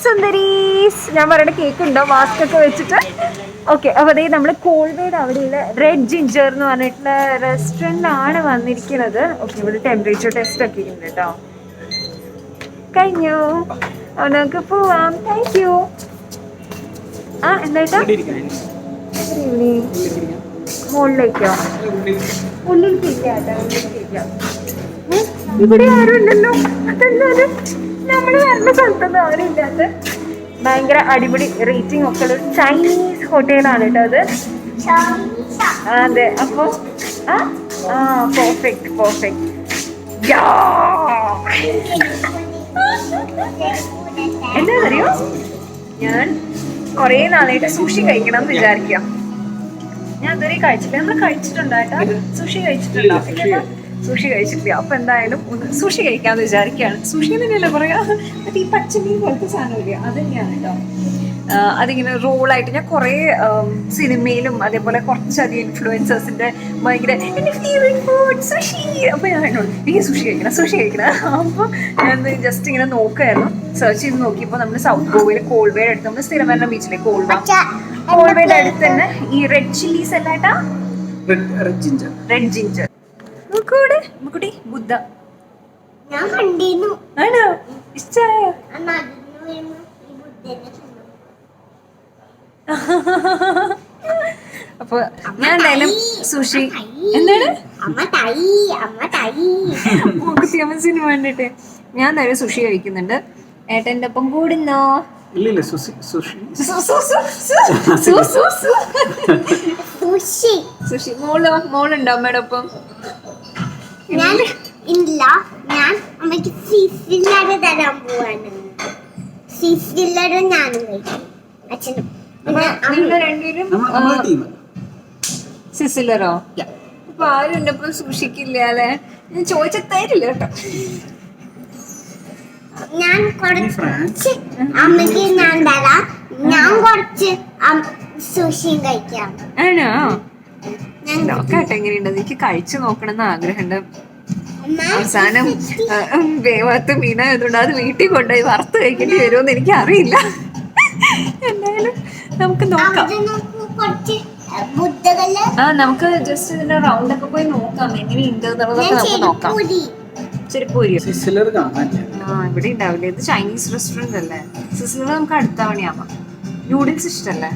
സുന്ദരീസ്. ഞാൻ പറയണ കേക്ക് ഉണ്ടോ മാസ്ക് ഒക്കെ വെച്ചിട്ട്? ഓക്കെ, അപ്പോൾ അതേ നമ്മൾ കോൾവേയുടെ അവിടെയുള്ള റെഡ് ജിഞ്ചർ എന്ന് പറഞ്ഞിട്ടുള്ള റെസ്റ്റോറൻ്റ് ആണ് വന്നിരിക്കുന്നത്. ഓക്കെ, ഇവിടെ ടെമ്പറേച്ചർ ടെസ്റ്റ് ഒക്കെ ഉണ്ട് കേട്ടോ. കഴിഞ്ഞു, നമുക്ക് പോവാം. Thank you. ആ എന്തായിട്ടാ മുകളിലേക്കോ? ഉള്ളിലേക്കില്ല കേട്ടോ, ഉള്ളിലേക്കില്ല. ഇവിടെ ആരും ഇല്ലല്ലോ. അതെന്തായാലും നമ്മൾ വരുന്ന സ്ഥലത്തൊന്നും ആരും ഇല്ലാത്ത ഭയങ്കര അടിപൊളി റേറ്റിംഗ് ഒക്കെ ഉള്ള ചൈനീസ് ഹോട്ടലാണ് കേട്ടോ അത്. അതെ, അപ്പൊ പെർഫെക്റ്റ് പെർഫെക്റ്റ്. എന്താണെന്നറിയോ, ഞാൻ കുറേ നാളായിട്ട് സുഷി കഴിക്കണം എന്ന് വിചാരിക്കാം. ഞാൻ ഇതുവരെ കഴിച്ചിട്ടില്ല. നമ്മൾ കഴിച്ചിട്ടുണ്ടോ ഏട്ടാ? സുഷി കഴിച്ചിട്ടുണ്ടോ? സുഷി കഴിച്ചിട്ടില്ല. അപ്പൊ എന്തായാലും ഒന്ന് സുഷി കഴിക്കാന്ന് വിചാരിക്കുകയാണ്. സുഷി തന്നെയല്ലേ പറയാ, മറ്റേ ഈ പച്ചമീൻ പോലത്തെ സാധനമില്ല, അത് തന്നെയാണ് കേട്ടോ. അതിങ്ങനെ റോളായിട്ട് ഞാൻ കുറേ സിനിമയിലും അതേപോലെ കുറച്ചധികം ഇൻഫ്ലുവൻസേഴ്സിന്റെ ഭയങ്കര എൻ്റെ ഫേവറേറ്റ് ഫുഡ് സുഷി. അപ്പൊ ഞാൻ എനിക്ക് സുഷി കഴിക്കണം. അപ്പൊ ഞാൻ ജസ്റ്റ് ഇങ്ങനെ നോക്കുമായിരുന്നു, സെർച്ച് ചെയ്ത് നോക്കിയപ്പോൾ നമ്മൾ സൗത്ത് ഗോവയിലെ കോൾവേയുടെ അടുത്ത്, നമ്മൾ സ്ഥിരം വരുന്ന ബീച്ചിലെ കോൾവേയുടെ അടുത്ത് തന്നെ ഈ റെഡ് ചില്ലീസ് അല്ലാട്ടാ, റെഡ് ജിഞ്ചർ. മുക്കുട്ടി ബുദ്ധ ആണോ? ഇഷ്ടായോ? അപ്പൊ ഞാൻ എന്തായാലും സുഷി എന്താണ് സിനിമ കണ്ടിട്ട് ഞാൻ എന്തായാലും സുഷി കഴിക്കുന്നുണ്ട്. ഏട്ടൻ്റെ ഒപ്പം കൂടുന്നോ? സുഷി മോളുണ്ടോ അമ്മയുടെ ഒപ്പം? ഇല്ല, ഞാൻ അമ്മയ്ക്ക് ഫിസിലർ തരാൻ പോവാണ്. ഫിസിലറും ഞാനും കഴിക്കും, അച്ഛനും. സിസിലറോ? അപ്പൊ ആരുണ്ട് ഇപ്പൊ സൂക്ഷിക്കില്ല അല്ലെ? ഞാൻ ചോദിച്ച തരില്ല കേട്ടോ. ഞാൻ കുറച്ച് അമ്മയ്ക്ക് ഞാൻ തരാം, ഞാൻ കുറച്ച് സുഷിയും കഴിക്കാം. ആണോ? ഞാൻ നോക്കാട്ടെ എങ്ങനെയുണ്ട്. എനിക്ക് കഴിച്ചു നോക്കണം എന്ന് ആഗ്രഹമുണ്ട്. അവസാനം വേവാത്ത മീനായതുകൊണ്ട് അത് വീട്ടിൽ കൊണ്ടുപോയി വറുത്ത് കഴിക്കേണ്ടി വരുമെന്ന് എനിക്ക് അറിയില്ല. എന്തായാലും നമുക്ക് നോക്കാം. നമുക്ക് ജസ്റ്റ് ഇതിന്റെ റൗണ്ട് ഒക്കെ പോയി നോക്കാം എങ്ങനെയുണ്ട് എന്നുള്ളതൊക്കെ നമുക്ക് നോക്കാം. ചെരുപ്പൂരിയോ? ഇവിടെ ഉണ്ടാവില്ല. ഇത് ചൈനീസ് റെസ്റ്റോറന്റ് അല്ലേ? സിസിലർ നമുക്ക് അടുത്ത തവണയാവാം. നൂഡിൽസ് ഇഷ്ടല്ലേ?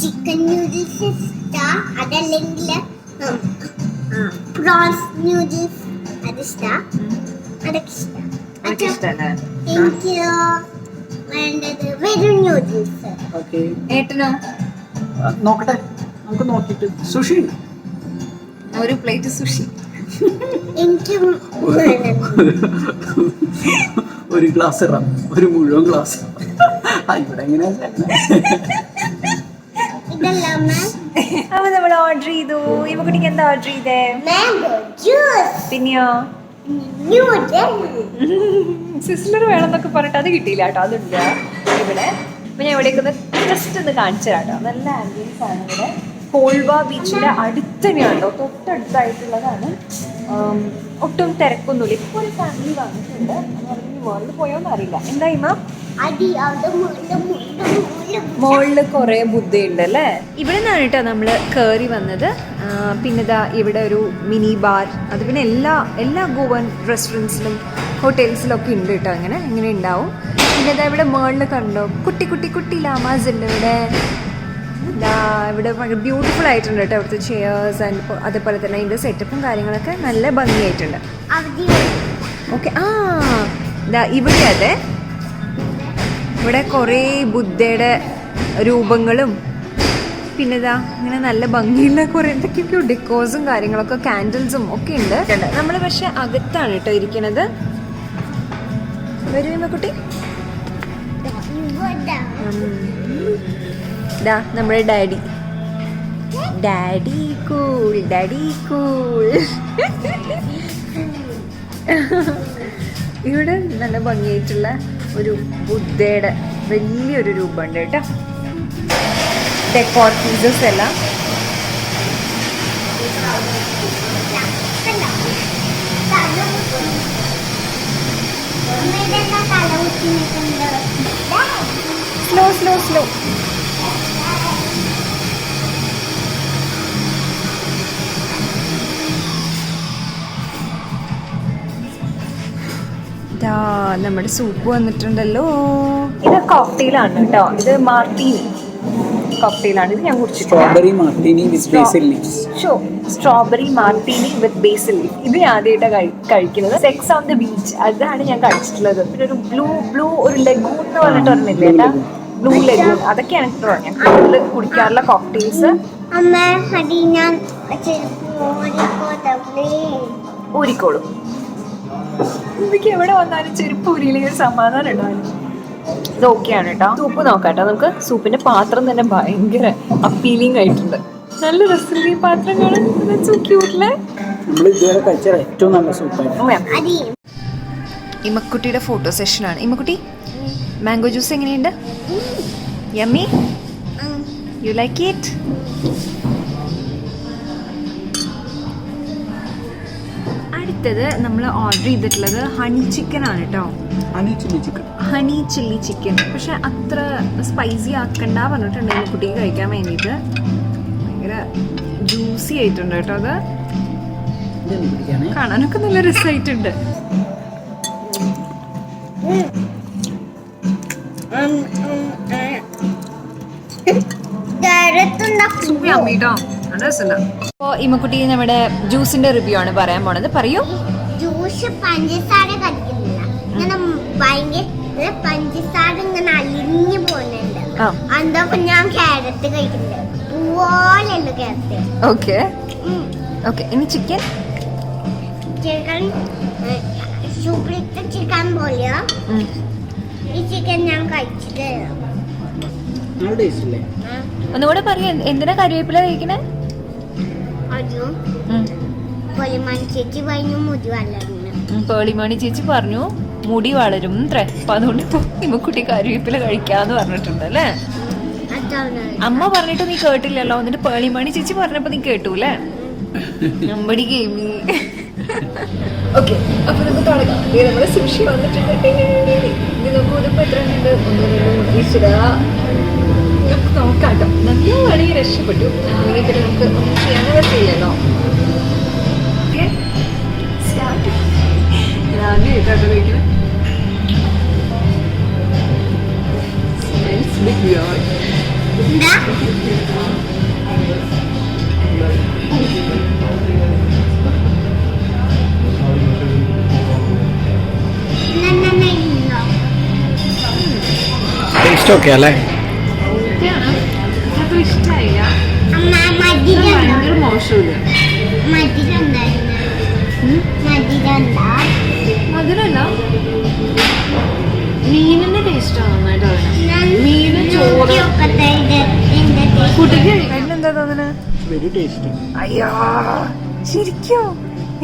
ചിക്കൻ നൂഡിൽസ് ഇഷ്ടം, അതല്ലെങ്കിൽ പ്രോൺസ് നൂഡിൽസ് അതിഷ്ടം, അതൊക്കെ ഇഷ്ടം. എനിക്ക് വേണ്ടത് വെറും നൂഡിൽസ്. ഏട്ടനോ? നോക്കട്ടെ, നമുക്ക് നോക്കിട്ട്. സുഷി ഒരു പ്ലേറ്റ് സുഷി. എനിക്ക് ഒരു ഗ്ലാസ് ഇറാം, ഒരു മുഴുവൻ ഗ്ലാസ്. ഇവിടെ എങ്ങനെയാ? അപ്പൊ നമ്മൾ ഓർഡർ ചെയ്തു. ഇവ കുട്ടിക്ക് എന്താ ഓർഡർ ചെയ്തേ? പിന്നെയോ സിസിലർ വേണമെന്നൊക്കെ പറഞ്ഞിട്ട് അത് കിട്ടിയില്ല കേട്ടോ. അതുണ്ട് ഇവിടെ. അപ്പൊ ഞാൻ ഇവിടേക്ക് ജസ്റ്റ് ഒന്ന് കാണിച്ചു കേട്ടോ. നല്ല ആംബിയൻസ് ആണ് ഇവിടെ. കോൾവ ബീച്ചിന്റെ അടുത്ത് തന്നെയാണ് കേട്ടോ, തൊട്ടടുത്തായിട്ടുള്ളതാണ്. ഒട്ടും തിരക്കൊന്നുമില്ല. ഇപ്പൊ ഒരു ഫാമിലി വന്നിട്ടുണ്ട്. വേൾഡ് പോയോന്ന് അറിയില്ല. എന്താ ഇമ്മ? മോളില് കുറെ ബുദ്ധയുണ്ട് അല്ലേ? ഇവിടെ നിന്നാണ് കേട്ടോ നമ്മൾ കയറി വന്നത്. പിന്നെ ഇതാ ഇവിടെ ഒരു മിനി ബാർ, അത് പിന്നെ എല്ലാ ഗോവൻ റെസ്റ്റോറൻറ്റ്സിലും ഹോട്ടൽസിലൊക്കെ ഉണ്ട് കേട്ടോ. ഇങ്ങനെ ഉണ്ടാവും. പിന്നെ ഇതാ ഇവിടെ മേളിൽ കണ്ടോ കുട്ടി ലാമാസ് ഉണ്ട് ഇവിടെ. ഇവിടെ ബ്യൂട്ടിഫുൾ ആയിട്ടുണ്ട് കേട്ടോ അവിടുത്തെ ചെയേഴ്സ് ആൻഡ് അതേപോലെ തന്നെ അതിൻ്റെ സെറ്റപ്പും കാര്യങ്ങളൊക്കെ നല്ല ഭംഗിയായിട്ടുണ്ട്. ഓക്കെ, ഇവിടെ അതെ, ഇവിടെ കുറേ ബുദ്ധയുടെ രൂപങ്ങളും പിന്നെ ഇതാ ഇങ്ങനെ നല്ല ഭംഗിയുള്ള കുറേ എന്തൊക്കെയൊക്കെയോ ഡെക്കോസും കാര്യങ്ങളൊക്കെ കാൻഡിൽസും ഒക്കെ ഉണ്ട്. നമ്മൾ പക്ഷെ അകത്താണ് കേട്ടോ ഇരിക്കണത്. വരുന്ന കുട്ടി നമ്മുടെ ഡാഡി കൂൾ. ഇവിടെ നല്ല ഭംഗിയായിട്ടുള്ള ഒരു ബുദ്ധയുടെ വലിയൊരു രൂപമുണ്ട് കേട്ടോ. ഡെക്കോർ പീസസ് എല്ലാം തല സ്ലോ സ്ലോ സ്ലോ. നമ്മുടെ സൂപ്പ് വന്നിട്ടുണ്ടല്ലോ. ഇത് കോക്ടെയിലാണ് കേട്ടോ. ഇത് മാർട്ടിനി കോക്ടെയിലാണ്. ഇത് ഞാൻ കുടിച്ചിട്ടുണ്ട്. സ്ട്രോബെറി മാർട്ടിനി വിത്ത് ബേസിൽ ലീവ്സ്. സ്ട്രോബെറി മാർട്ടിനി വിത്ത് ബേസിൽ ലീഫ്. ഇത് ഞാൻ ആദ്യമായിട്ടാണ് കഴിക്കുന്നത്. സെക്സ് ഓൺ ദ ബീച്ച് അതാണ് ഞാൻ കഴിച്ചിട്ടുള്ളത്. പിന്നെ ഒരു ബ്ലൂ ഒരു ലഗൂൺ എന്ന് പറഞ്ഞിട്ട് പറഞ്ഞില്ലേ ഏട്ടാ, ബ്ലൂ ലഗൂൺ, അതൊക്കെയാണ് ഞാൻ കൂടുതൽ കുടിക്കാറുള്ള കോക്ടെയിൽസ്. ഊരിക്കോളും. എനിക്ക് എവിടെ വന്നാലും ചെരുപ്പ് ഊരിയില്ലെങ്കിൽ ഒരു സമാധാനം ഉണ്ടാവും. ഇത് ഓക്കെയാണ് കേട്ടോ. സൂപ്പ് നോക്കാട്ടോ നമുക്ക്. സൂപ്പിന്റെ പാത്രം തന്നെ ഭയങ്കര അപ്പീലിംഗ് ആയിട്ടുണ്ട്. നല്ല രസമുള്ള ഈ പാത്രം കാണാൻ. സോ ക്യൂട്ടിലെ. നമ്മൾ ഇതുവരെ കഴിച്ച ഏറ്റവും നല്ല സൂപ്പാണ്. ഇമ്മക്കുട്ടിയുടെ ഫോട്ടോ സെഷനാണ്. ഇമ്മക്കുട്ടി, മാംഗോ ജ്യൂസ് എങ്ങനെയുണ്ട്? യമ്മി? You like it? അടുത്തത് നമ്മൾ ഓർഡർ ചെയ്തിട്ടുള്ളത് ഹണി ചിക്കൻ ആണ് കേട്ടോ. Honey chilli chicken. പക്ഷെ അത്ര സ്പൈസി ആക്കണ്ട പറഞ്ഞിട്ടുണ്ട് കുട്ടിക്ക് കഴിക്കാൻ വേണ്ടിയിട്ട്. ഭയങ്കര ജ്യൂസി ആയിട്ടുണ്ട് കേട്ടോ. അത് കാണാനൊക്കെ നല്ല രസമായിട്ടുണ്ട്. അപ്പൊ ഇമ്മക്കുട്ടി നമ്മുടെ ജ്യൂസിന്റെ റിവ്യൂ ആണ് പറയാൻ പോണത്. പറയൂ. ജ്യൂസ് പഞ്ചസാര കഴിക്കുന്നില്ല, ഇങ്ങനെ ഭയങ്കര പഞ്ചസാര ഇങ്ങനെ അലിഞ്ഞു പോകുന്നുണ്ട്. അതൊക്കെ ഞാൻ ക്യാരറ്റ് കഴിക്കുന്നുണ്ട്. പൂവോലല്ലോ ക്യാരറ്റ്. Okay okay. ഇനി ചിക്കൻ ചിക്കൻ സൂപ്പിലിട്ട് ചിക്കൻ പോലെയോ. ഈ ചിക്കൻ ഞാൻ കഴിച്ചിട്ട് ഒന്നുകൂടെ പറയാ. എന്തിനാ കറിവേപ്പില കഴിക്കണേ? ചേച്ചി പറഞ്ഞു മുടി വളരുന്നു. പേളിമണി ചേച്ചി പറഞ്ഞു മുടി വളരും അത്രേ. അപ്പൊ അതുകൊണ്ട് ഇപ്പൊ ഇമ്മക്കുട്ടി കറിവേപ്പില കഴിക്കാന്ന് പറഞ്ഞിട്ടുണ്ട് അല്ലേ? അമ്മ പറഞ്ഞിട്ട് നീ കേട്ടില്ലല്ലോ. എന്നിട്ട് പേളിമണി ചേച്ചി പറഞ്ഞപ്പോ നീ കേട്ടു അല്ലേ? നമ്മടി ഗെയിമി. ഓക്കെ, അപ്പൊ നമുക്ക് തുടങ്ങാം. നമ്മുടെ സുഷി വന്നിട്ടുണ്ട്. ഇത് നോക്കൂ. ഇതിപ്പോ എത്ര ഉണ്ട്? 1 2 നോക്കാട്ടോ. നല്ല വഴി രക്ഷപ്പെട്ടു. അങ്ങനെ പിന്നെ നമുക്ക് ചെയ്യാൻ പറ്റില്ലല്ലോ. ടേസ്റ്റ് ഓക്കെ അല്ലേ? ഇഷ്ടായില്ല. ഭയങ്കര മോശമില്ല. മധുരല്ല, മീനിന്റെ ടേസ്റ്റാണ് നന്നായിട്ട് അറിയണം. മീന് ചോറ് കുട്ടിക്ക് എന്താ തോന്നുന്നത്? Very tasty. അയ്യോ ശരിക്കോ?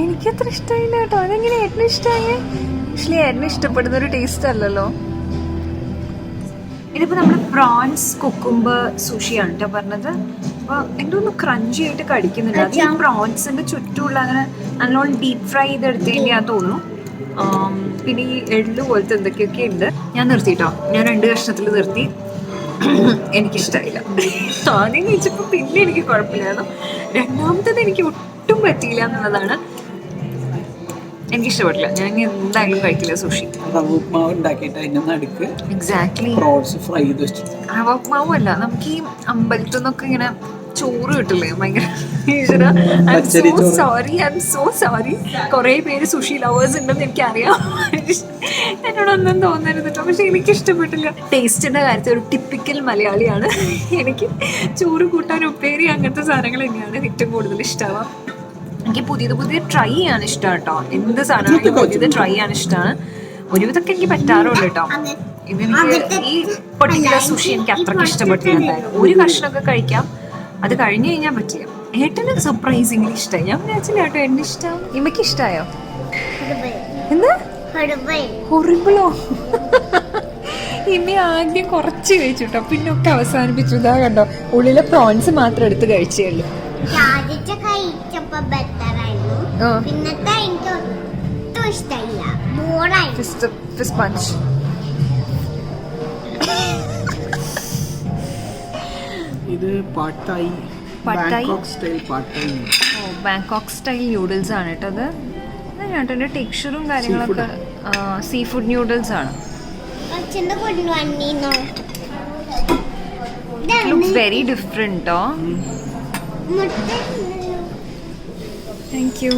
എനിക്കത്ര ഇഷ്ടമായില്ല കേട്ടോ. അതെങ്ങനെ ഏട്ടന് ഇഷ്ടമായി? ആക്ച്വലി ഏട്ടന് ഇഷ്ടപ്പെടുന്ന ഒരു ടേസ്റ്റ് അല്ലല്ലോ. ഇതിപ്പോ നമ്മുടെ പ്രോൺസ് കുക്കുംബർ സുഷിയാണ് കേട്ടോ പറഞ്ഞത്. അപ്പൊ എന്തോ ഒന്ന് ക്രഞ്ചി ആയിട്ട് കടിക്കുന്നുണ്ട്. അത് ഈ പ്രോൺസിന്റെ ചുറ്റുമുള്ള അങ്ങനെ നല്ലോണം ഡീപ് ഫ്രൈ ചെയ്തെടുത്തതിൻ്റെയാ തോന്നുന്നു. പിന്നെ ഈ എള്ളു പോലത്തെ എന്തൊക്കെയൊക്കെ ഉണ്ട്. ഞാൻ നിർത്തിട്ടോ. ഞാൻ 2 കഷ്ണത്തിൽ നിർത്തി. എനിക്കിഷ്ടമായില്ല. ആദ്യം കഴിച്ചപ്പോൾ പിന്നെ എനിക്ക് കുഴപ്പമില്ലായിരുന്നു. രണ്ടാമത്തത് എനിക്ക് ഒട്ടും പറ്റിയില്ല എന്നുള്ളതാണ്. എനിക്കിഷ്ടപ്പെട്ടില്ല. ഞാൻ എന്തായാലും കഴിക്കില്ല സുഷി. റവ ഉപ്മാവ് ഉണ്ടാക്കിയിട്ട് അതിന്റെ നടുക്ക് എക്സാക്ട്ലി പ്രോൺസ് ഫ്രൈ ചെയ്ത് വെച്ചു. റവ ഉപ്മാവും അല്ല, നമുക്ക് ഈ അമ്പലത്തിൽ നിന്നൊക്കെ ഇങ്ങനെ ചോറ് കിട്ടില്ലേ? ഭയങ്കര സോറി. കുറെ പേര് സുഷി ലവേഴ്സ് ഉണ്ടെന്ന് എനിക്കറിയാം. എന്നോടൊന്നും തോന്നരുത് കേട്ടോ. പക്ഷെ എനിക്ക് ഇഷ്ടപ്പെട്ടില്ല. ടേസ്റ്റിന്റെ കാര്യത്തിൽ ഒരു ടിപ്പിക്കൽ മലയാളിയാണ്. എനിക്ക് ചോറ് കൂട്ടാൻ ഉപ്പേരി അങ്ങനത്തെ സാധനങ്ങൾ തന്നെയാണ് ഏറ്റവും കൂടുതൽ ഇഷ്ടമാവുക. എനിക്ക് പുതിയത് ട്രൈ ചെയ്യാൻ ഇഷ്ടമാണ് കേട്ടോ. എന്ത് സാധനമാണെങ്കിലും പുതിയത് ട്രൈ ചെയ്യാൻ ഇഷ്ടമാണ്. ഒരുവിധമൊക്കെ എനിക്ക് പറ്റാറുള്ളൂ കേട്ടോ. ഇതെനിക്ക് ഈ പെർട്ടിക്കുലർ സുഷി എനിക്ക് അത്രയ്ക്ക് ഇഷ്ടപ്പെട്ടില്ല. ഒരു കഷ്ണമൊക്കെ കഴിക്കാം, അത് കഴിഞ്ഞു കഴിഞ്ഞാൽ പറ്റില്ല. ഏട്ടന് സർപ്രൈസിംഗ്ലി ഇഷ്ടമായി. ഞാൻ വിചാരിച്ചില്ല കേട്ടോ ഏട്ടന് ഇഷ്ടം. ഇമ്മക്ക് ഇഷ്ടമായോ? എന്താ ഹൊറിബിളോ? ഇമ്മ ആദ്യം കുറച്ച് കഴിച്ചിട്ടോ, പിന്നെ ഒക്കെ അവസാനിപ്പിച്ചു. ഇതാ കണ്ടോ, ഉള്ളിലെ പ്രോൺസ് മാത്രം എടുത്ത് കഴിച്ചേ ഉള്ളൂ. പിന്നത്തെ എനിക്ക് ഒട്ടും ഇഷ്ടമില്ല. ബോറായി. ഫിഷ് പഞ്ച് ഇത് pad Thai, Bangkok style pad Thai. ഓ, ബാങ്കോക്ക് സ്റ്റൈൽ ന്യൂഡിൽസ് ആണ് കേട്ടോ അത്. ഇതിൻ്റെ ടെക്സ്ചറും കാര്യങ്ങളൊക്കെ സീ ഫുഡ് ന്യൂഡിൽസ് ആണ്. അച്ഛൻ്റെ കൊണ്ടുവന്നീന്നോ ലുക്സ് വെരി ഡിഫറെൻറ്റ് കേട്ടോ. Thank you.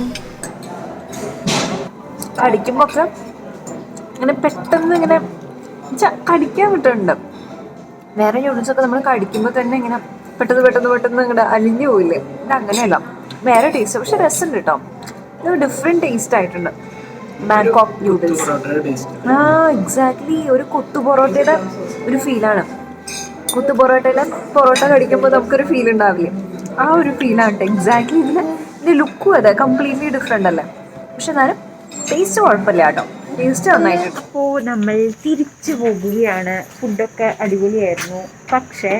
കടിക്കുമ്പോൾ ഒക്കെ ഇങ്ങനെ പെട്ടെന്ന് ഇങ്ങനെ കടിക്കാൻ കിട്ടുന്നുണ്ട്. വേറെ ന്യൂഡിൽസൊക്കെ നമ്മൾ കടിക്കുമ്പോൾ തന്നെ ഇങ്ങനെ പെട്ടെന്ന് ഇങ്ങനെ അലിഞ്ഞു പോയില്ലേ. ഇത് അങ്ങനെയല്ല, വേറെ ടേസ്റ്റ്. പക്ഷെ രസമുണ്ട് കേട്ടോ. ഇത് ഡിഫറെൻറ്റ് ടേസ്റ്റ് ആയിട്ടുണ്ട് ബാങ്കോക്ക് ന്യൂഡിൽസ്. ആ എക്സാക്ട്ലി, ഒരു കൊത്തു പൊറോട്ടയുടെ ഒരു ഫീലാണ്. കൊത്തു പൊറോട്ടയിലെ പൊറോട്ട കടിക്കുമ്പോൾ നമുക്കൊരു ഫീൽ ഉണ്ടാവില്ലേ, ആ ഒരു ഫീലാണ് കേട്ടോ എക്സാക്ട്ലി. ഇതിൻ്റെ ലുക്കും അതെ കംപ്ലീറ്റ്ലി ഡിഫറെൻ്റ് അല്ലേ. പക്ഷെ എന്നാലും ടേസ്റ്റ് കുഴപ്പമില്ല കേട്ടോ, ടേസ്റ്റ് നന്നായിട്ടുണ്ട്. അപ്പോൾ നമ്മൾ തിരിച്ചു പോകുകയാണ്. ഫുഡൊക്കെ അടിപൊളിയായിരുന്നു. പക്ഷേ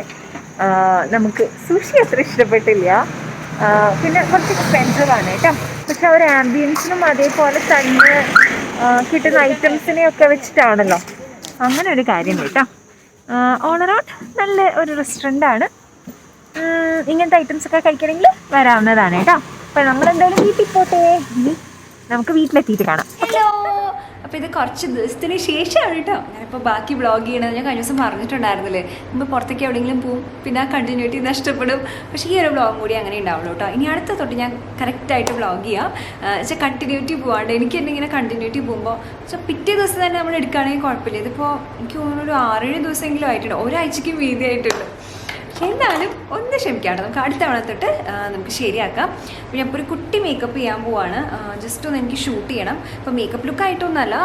നമുക്ക് സുഷി അത്ര ഇഷ്ടപ്പെട്ടില്ല. പിന്നെ കുറച്ച് എക്സ്പെൻസീവ് ആണ് കേട്ടോ. പക്ഷെ ഒരു ആംബിയൻസിനും അതേപോലെ തന്നെ കിട്ടുന്ന ഐറ്റംസിനെയൊക്കെ വെച്ചിട്ടാണല്ലോ, അങ്ങനെ ഒരു കാര്യം കേട്ടോ. ഓൾ അറൗണ്ട് നല്ല ഒരു റെസ്റ്റോറൻ്റ്. ഇങ്ങനത്തെ ഐറ്റംസ് ഒക്കെ കഴിക്കണമെങ്കിൽ വരാവുന്നതാണ് കേട്ടോ. അപ്പം നമ്മളെന്തായാലും വീട്ടിൽ പോട്ടെ, നമുക്ക് വീട്ടിലെത്തിയിട്ട് കാണാം. ഹലോ, അപ്പോൾ ഇത് കുറച്ച് ദിവസത്തിന് ശേഷമാണ് കേട്ടോ ഞാനിപ്പോൾ ബാക്കി വ്ളോഗ് ചെയ്യണത്. ഞാൻ കഴിഞ്ഞ ദിവസം പറഞ്ഞിട്ടുണ്ടായിരുന്നില്ലേ, നമ്മൾ പുറത്തേക്ക് എവിടെയെങ്കിലും പോവും, പിന്നെ ആ കണ്ടിന്യൂറ്റി നഷ്ടപ്പെടും. പക്ഷേ ഈ ഒരു വ്ളോഗും കൂടി അങ്ങനെ ഉണ്ടാവുള്ളൂ കേട്ടോ. ഇനി അടുത്ത തൊട്ട് ഞാൻ കറക്റ്റായിട്ട് വ്ളോഗ് ചെയ്യാം. പക്ഷേ കണ്ടിന്യൂറ്റി പോകാണ്ട് എനിക്ക് തന്നെ ഇങ്ങനെ കണ്ടിന്യൂറ്റി പോകുമ്പോൾ പിറ്റേ ദിവസം തന്നെ നമ്മൾ എടുക്കുകയാണെങ്കിൽ കുഴപ്പമില്ല. ഇതിപ്പോൾ എനിക്ക് തോന്നുന്നു ഒരു 6-7 ദിവസമെങ്കിലും ആയിട്ടുണ്ട്, ഒരാഴ്ചയ്ക്കും വീതിയായിട്ടുണ്ട്. എന്നാലും ഒന്ന് ക്ഷമിക്കാം കേട്ടോ, നമുക്ക് അടുത്ത തവണ തൊട്ട് നമുക്ക് ശരിയാക്കാം. പിന്നെ അപ്പോൾ ഒരു കുട്ടി മേക്കപ്പ് ചെയ്യാൻ പോവാണ്. ജസ്റ്റ് ഒന്ന് എനിക്ക് ഷൂട്ട് ചെയ്യണം. ഇപ്പോൾ മേക്കപ്പ് ലുക്കായിട്ടൊന്നുമല്ല,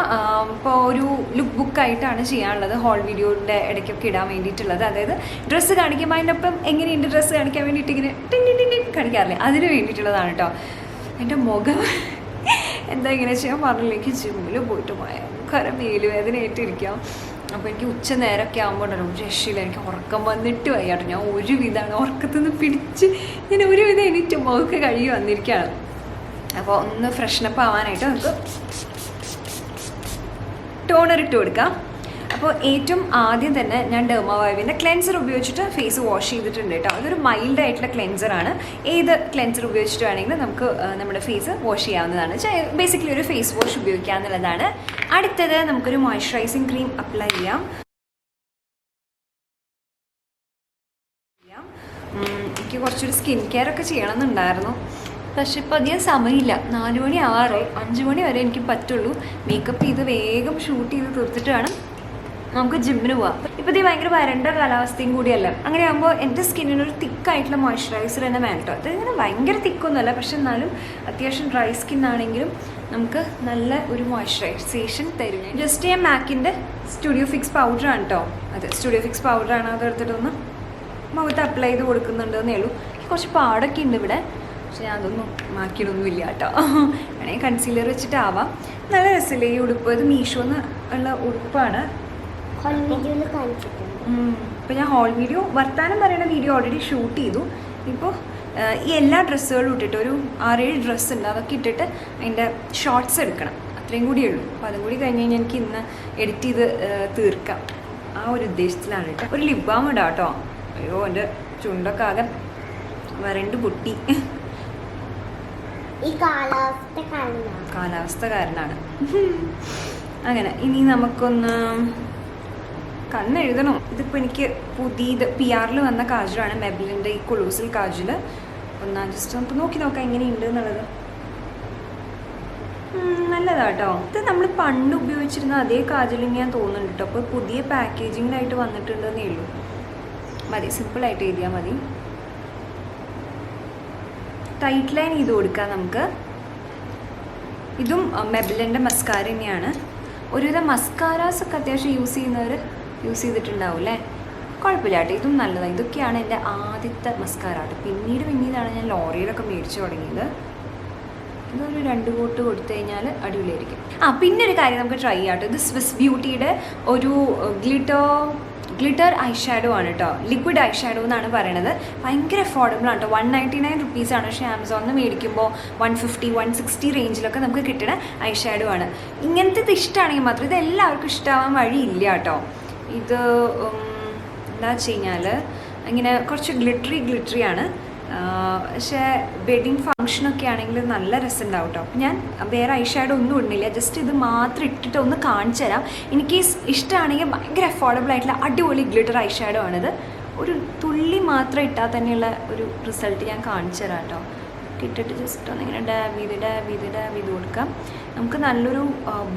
ഇപ്പോൾ ഒരു ലുക്ക് ബുക്കായിട്ടാണ് ചെയ്യാനുള്ളത്. ഹോൾ വീഡിയോയുടെ ഇടയ്ക്കൊക്കെ ഇടാൻ വേണ്ടിയിട്ടുള്ളത്. അതായത് ഡ്രസ്സ് കാണിക്കുമ്പോൾ അതിൻ്റെ ഒപ്പം എങ്ങനെയുണ്ട് ഡ്രസ്സ് കാണിക്കാൻ വേണ്ടിയിട്ട് ഇങ്ങനെ കാണിക്കാറില്ലേ, അതിന് വേണ്ടിയിട്ടുള്ളതാണ് കേട്ടോ. എൻ്റെ മുഖം എന്താ ഇങ്ങനെ ചെയ്യാൻ പറഞ്ഞില്ല, എനിക്ക് ജിമ്മിൽ പോയിട്ട് ഭയങ്കര മേലുവേദനയായിട്ടിരിക്കാം. അപ്പോൾ എനിക്ക് ഉച്ച നേരമൊക്കെ ആകുമ്പോൾ ഉണ്ടല്ലോ ഒരു രക്ഷയില്ല, എനിക്ക് ഉറക്കം വന്നിട്ട് വയ്യാട്ടോ. ഞാൻ ഒരുവിധമാണ് ഉറക്കത്തിൽ നിന്ന് പിടിച്ച് ഞാൻ ഒരുവിധം എനിക്ക് മുഖമൊക്കെ കഴുകി വന്നിരിക്കുകയാണ്. അപ്പോൾ ഒന്ന് ഫ്രഷനപ്പ് ആവാനായിട്ട് നമുക്ക് ടോണർ ഇട്ട് കൊടുക്കാം. അപ്പോൾ ഏറ്റവും ആദ്യം തന്നെ ഞാൻ ഡെർമാവൈവിൻ്റെ ക്ലെൻസർ ഉപയോഗിച്ചിട്ട് ഫേസ് വാഷ് ചെയ്തിട്ടുണ്ട് കേട്ടോ. അതൊരു മൈൽഡ് ആയിട്ടുള്ള ക്ലെൻസറാണ്. ഏത് ക്ലെൻസർ ഉപയോഗിച്ചിട്ട് വേണമെങ്കിലും നമുക്ക് നമ്മുടെ ഫേസ് വാഷ് ചെയ്യാവുന്നതാണ്. ബേസിക്കലി ഒരു ഫേസ് വാഷ് ഉപയോഗിക്കാവുന്നതാണ്. അടുത്തത് നമുക്കൊരു മോയ്സ്ചറൈസിങ് ക്രീം അപ്ലൈ ചെയ്യാം. എനിക്ക് കുറച്ചൊരു സ്കിൻ കെയർ ഒക്കെ ചെയ്യണമെന്നുണ്ടായിരുന്നു, പക്ഷെ ഇപ്പോൾ അധികം സമയമില്ല. 4 മണി ആവാറ്, 5 മണി വരെ എനിക്ക് പറ്റുള്ളൂ. മേക്കപ്പ് ചെയ്ത് വേഗം ഷൂട്ട് ചെയ്ത് തീർത്തിട്ട് വേണം നമുക്ക് ജിമ്മിന് പോവാം. ഇപ്പോൾ ഇത് ഭയങ്കര വരണ്ട കാലാവസ്ഥയും കൂടിയല്ല. അങ്ങനെ ആകുമ്പോൾ എൻ്റെ സ്കിന്നിനൊരു തിക്കായിട്ടുള്ള മോയ്സ്ചറൈസർ തന്നെ വേണം കേട്ടോ. അതിങ്ങനെ ഭയങ്കര തിക്കൊന്നുമല്ല, പക്ഷെ എന്നാലും അത്യാവശ്യം ഡ്രൈ സ്കിൻ ആണെങ്കിലും നമുക്ക് നല്ല ഒരു മോയ്സ്ചറൈസേഷൻ തരും. ജസ്റ്റ് ഞാൻ മാക്കിൻ്റെ സ്റ്റുഡിയോ ഫിക്സ് പൗഡറാണ് കേട്ടോ. അതെ, സ്റ്റുഡിയോ ഫിക്സ് പൗഡറാണ്. അത് എടുത്തിട്ടൊന്ന് മുഖത്ത് അപ്ലൈ ചെയ്ത് കൊടുക്കുന്നുണ്ടെന്നേ ഉള്ളൂ. കുറച്ച് പാടൊക്കെ ഉണ്ട് ഇവിടെ, പക്ഷെ ഞാൻ അതൊന്നും മാക്കിയിടൊന്നുമില്ല കേട്ടോ. വേണമെങ്കിൽ കൺസീലർ വെച്ചിട്ടാവാം. നല്ല രസമില്ലേ ഈ ഉടുപ്പ്? ഇത് മീഷോന്ന് ഉള്ള ഉടുപ്പാണ്. ഇപ്പോൾ ഞാൻ ഹോൾ വീഡിയോ വർത്താനം പറയുന്ന വീഡിയോ ഓൾറെഡി ഷൂട്ട് ചെയ്തു. ഇപ്പോൾ ഈ എല്ലാ ഡ്രസ്സുകളും ഇട്ടിട്ട് ഒരു 6-7 ഡ്രസ്സ് ഉണ്ട്, അതൊക്കെ ഇട്ടിട്ട് അതിൻ്റെ ഷോർട്ട്സ് എടുക്കണം. അത്രയും കൂടിയേ ഉള്ളൂ. അപ്പോൾ അതും കൂടി കഴിഞ്ഞ് കഴിഞ്ഞാൽ എനിക്ക് ഇന്ന് എഡിറ്റ് ചെയ്ത് തീർക്കാം. ആ ഒരു ഉദ്ദേശത്തിലാണ് കേട്ടോ. ഒരു ലിപ് ബാം ഇടാം കേട്ടോ. അയ്യോ, എൻ്റെ ചുണ്ടൊക്കെ ആകെ വരണ്ട് പൊട്ടി. ഈ കാലാവസ്ഥ കാരണമാണ്. അങ്ങനെ ഇനി നമുക്കൊന്ന് കണ്ണെഴുതണോ? ഇതിപ്പോൾ എനിക്ക് പുതിയത് PR-ൽ വന്ന കാജലാണ്, മെബിലിൻ്റെ ഈ കൊളൂസിൽ കാജൽ. ഒന്ന് ജസ്റ്റ് നമുക്ക് നോക്കാം എങ്ങനെയുണ്ട് എന്നുള്ളത്. നല്ലതാട്ടോ. ഇത് നമ്മൾ പണ്ട് ഉപയോഗിച്ചിരുന്ന അതേ കാജലിങ് ഞാൻ തോന്നുന്നുണ്ട് കേട്ടോ. അപ്പോൾ പുതിയ പാക്കേജിങ്ങിലായിട്ട് വന്നിട്ടുണ്ടെന്നേ ഉള്ളൂ. മതി, സിമ്പിളായിട്ട് എഴുതിയാൽ മതി. ടൈറ്റ് ലൈൻ ചെയ്ത് കൊടുക്കാം നമുക്ക്. ഇതും മെബിലിൻ്റെ മസ്കാര തന്നെയാണ്. ഒരുവിധം മസ്കാരാസ് ഒക്കെ അത്യാവശ്യം യൂസ് ചെയ്തിട്ടുണ്ടാവും അല്ലേ? കുഴപ്പമില്ല കേട്ടോ, ഇതും നല്ലതാണ്. ഇതൊക്കെയാണ് എൻ്റെ ആദ്യത്തെ മസ്കാര കേട്ടോ. പിന്നീടാണ് ഞാൻ ലോറിയിലൊക്കെ മേടിച്ചു തുടങ്ങിയത്. ഇതൊരു 2 കോട്ട് കൊടുത്തു കഴിഞ്ഞാൽ അടിപൊളിയായിരിക്കും. പിന്നെ ഒരു കാര്യം നമുക്ക് ട്രൈ ചെയ്യാം കേട്ടോ. ഇത് സ്വിസ് ബ്യൂട്ടിയുടെ ഒരു ഗ്ലിറ്റർ ഐ ഷാഡോ ആണ് കേട്ടോ. ലിക്വിഡ് ഐ ഷാഡോ എന്നാണ് പറയണത്. ഭയങ്കര അഫോർഡബിൾ ആണ് കേട്ടോ. 199 റുപ്പീസാണ്. പക്ഷേ ആമസോണിൽ നിന്ന് മേടിക്കുമ്പോൾ 150, 160 റേഞ്ചിലൊക്കെ നമുക്ക് കിട്ടുന്ന ഐ ഷാഡോ ആണ്. ഇങ്ങനത്തെ ഇത് ഇഷ്ടമാണെങ്കിൽ മാത്രം, ഇത് എല്ലാവർക്കും ഇഷ്ടമാവാൻ വഴിയില്ല കേട്ടോ. ഇത് എന്താ വെച്ച് കഴിഞ്ഞാൽ ഇങ്ങനെ കുറച്ച് ഗ്ലിറ്ററി ആണ്. പക്ഷേ വെഡിങ് ഫങ്ഷനൊക്കെ ആണെങ്കിൽ നല്ല രസമുണ്ടാവും കേട്ടോ. അപ്പം ഞാൻ വേറെ ഐ ഷാഡോ ഒന്നും ഇടുന്നില്ല, ജസ്റ്റ് ഇത് മാത്രം ഇട്ടിട്ട് ഒന്ന് കാണിച്ചു തരാം. എനിക്ക് ഇഷ്ടമാണെങ്കിൽ ഭയങ്കര അഫോർഡബിൾ ആയിട്ടുള്ള അടിപൊളി ഗ്ലിറ്റർ ഐ ഷാഡോ ആണിത്. ഒരു തുള്ളി മാത്രം ഇട്ടാൽ തന്നെയുള്ള ഒരു റിസൾട്ട് ഞാൻ കാണിച്ചു തരാം കേട്ടോ. ഇട്ടിട്ട് ജസ്റ്റ് ഒന്ന് ഇങ്ങനെ ഡാബ് ചെയ്ത് കൊടുക്കാം. നമുക്ക് നല്ലൊരു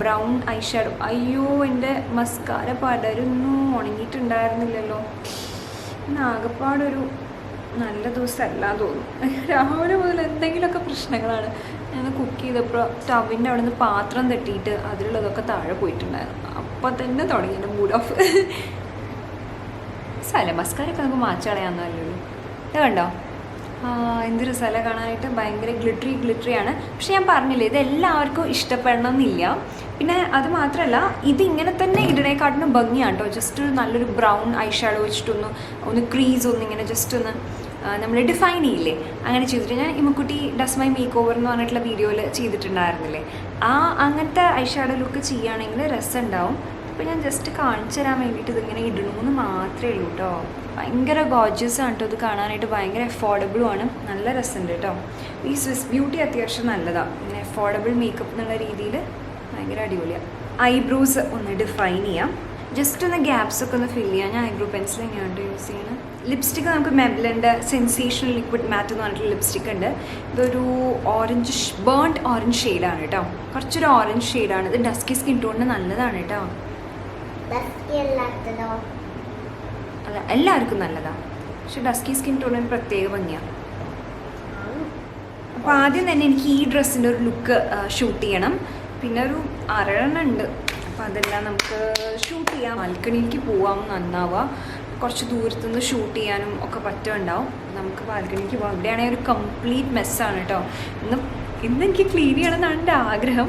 ബ്രൗൺ ഐ ഷാഡോ. അയ്യോ, എൻ്റെ മസ്കാര പടരുന്നു, ഉണങ്ങിയിട്ടുണ്ടായിരുന്നില്ലല്ലോ. ഇന്ന് ആകെപ്പാടൊരു നല്ല ദിവസമല്ല തോന്നുന്നു. രാവിലെ മുതൽ എന്തെങ്കിലുമൊക്കെ പ്രശ്നങ്ങളാണ്. ഞാൻ കുക്ക് ചെയ്തപ്പോൾ സ്റ്റവിൻ്റെ അവിടെ നിന്ന് പാത്രം തട്ടിയിട്ട് അതിലുള്ളതൊക്കെ താഴെ പോയിട്ടുണ്ടായിരുന്നു. അപ്പം തന്നെ തുടങ്ങി എൻ്റെ മൂഡ് ഓഫ്. സ്ഥലം മസ്കാരൊക്കെ നമുക്ക് മാച്ച് കളയാമെന്നല്ലോ. ഇത് കണ്ടോ, എന്ത് രസമല്ല കാണാനായിട്ട്. ഭയങ്കര ഗ്ലിറ്ററി ആണ്. പക്ഷെ ഞാൻ പറഞ്ഞില്ലേ, ഇത് എല്ലാവർക്കും ഇഷ്ടപ്പെടണം എന്നില്ല. പിന്നെ അത് മാത്രമല്ല, ഇതിങ്ങനെ തന്നെ ഇടണേക്കാട്ടിനും ഭംഗിയാണ് കേട്ടോ. ജസ്റ്റ് ഒരു നല്ലൊരു ബ്രൗൺ ഐ ഷാഡോ വെച്ചിട്ടൊന്ന് ക്രീസ് ഒന്നിങ്ങനെ ജസ്റ്റ് ഒന്ന് നമ്മൾ ഡിഫൈൻ ചെയ്യില്ലേ, അങ്ങനെ ചെയ്തിട്ട് ഞാൻ ഇമ്മക്കുട്ടി ഡസ് മൈ മേക്ക് ഓവർ എന്ന് പറഞ്ഞിട്ടുള്ള വീഡിയോയിൽ ചെയ്തിട്ടുണ്ടായിരുന്നില്ലേ, അങ്ങനത്തെ ഐ ഷാഡോ ലുക്ക് ചെയ്യുകയാണെങ്കിൽ രസം ഉണ്ടാവും. അപ്പോൾ ഞാൻ ജസ്റ്റ് കാണിച്ചു തരാൻ വേണ്ടിയിട്ട് ഇതിങ്ങനെ ഇടണമെന്ന് മാത്രമേ ഉള്ളൂ കേട്ടോ. ഭയങ്കര ഗോർജിയസ് ആണ് കേട്ടോ ഇത് കാണാനായിട്ട്. ഭയങ്കര അഫോർഡബിളും ആണ്. നല്ല രസമുണ്ട് കേട്ടോ. ഈ സ്വിസ് ബ്യൂട്ടി അത്യാവശ്യം നല്ലതാണ്. ഇങ്ങനെ അഫോർഡബിൾ മേക്കപ്പ് എന്നുള്ള രീതിയിൽ ഭയങ്കര അടിപൊളിയാണ്. ഐബ്രോസ് ഒന്ന് ഡിഫൈൻ ചെയ്യാം. ജസ്റ്റ് ഒന്ന് ഗ്യാപ്സൊക്കെ ഒന്ന് ഫില്ല് ചെയ്യാം. ഞാൻ ഐബ്രോ പെൻസിൽ എങ്ങനെയാണ് യൂസ് ചെയ്യുന്നത്. ലിപ്സ്റ്റിക്ക് നമുക്ക് മെബ്ലിൻ്റെ സെൻസേഷണൽ ലിക്വിഡ് മാറ്റ് എന്ന് പറഞ്ഞിട്ടുള്ള ലിപ്സ്റ്റിക്ക് ഉണ്ട്. ഇതൊരു ബേൺഡ് ഓറഞ്ച് ഷെയ്ഡാണ് കേട്ടോ. കുറച്ചൊരു ഓറഞ്ച് ഷെയ്ഡാണ്. ഇത് ഡസ്കി സ്കിൻ ടോണിന് നല്ലതാണ് കേട്ടോ. അല്ല, എല്ലാവർക്കും നല്ലതാണ്. പക്ഷെ ഡസ്കി സ്കിൻ ടോണിന് പ്രത്യേക ഭംഗിയാണ്. അപ്പോൾ ആദ്യം തന്നെ എനിക്ക് ഈ ഡ്രസ്സിൻ്റെ ഒരു ലുക്ക് ഷൂട്ട് ചെയ്യണം. പിന്നെ ഒരു 6 ഉണ്ട്. അപ്പോൾ അതെല്ലാം നമുക്ക് ഷൂട്ട് ചെയ്യാം. ബാൽക്കണിയിലേക്ക് പോവാം, നന്നാവുക. കുറച്ച് ദൂരത്തുനിന്ന് ഷൂട്ട് ചെയ്യാനും ഒക്കെ പറ്റുന്നുണ്ടാവും. നമുക്ക് ബാൽക്കണിക്ക് പോകാം. ഇവിടെയാണെങ്കിൽ ഒരു കംപ്ലീറ്റ് മെസ്സാണ് കേട്ടോ. ഇന്ന് എനിക്ക് ക്ലീൻ ചെയ്യണമെന്നാണ് എൻ്റെ ആഗ്രഹം.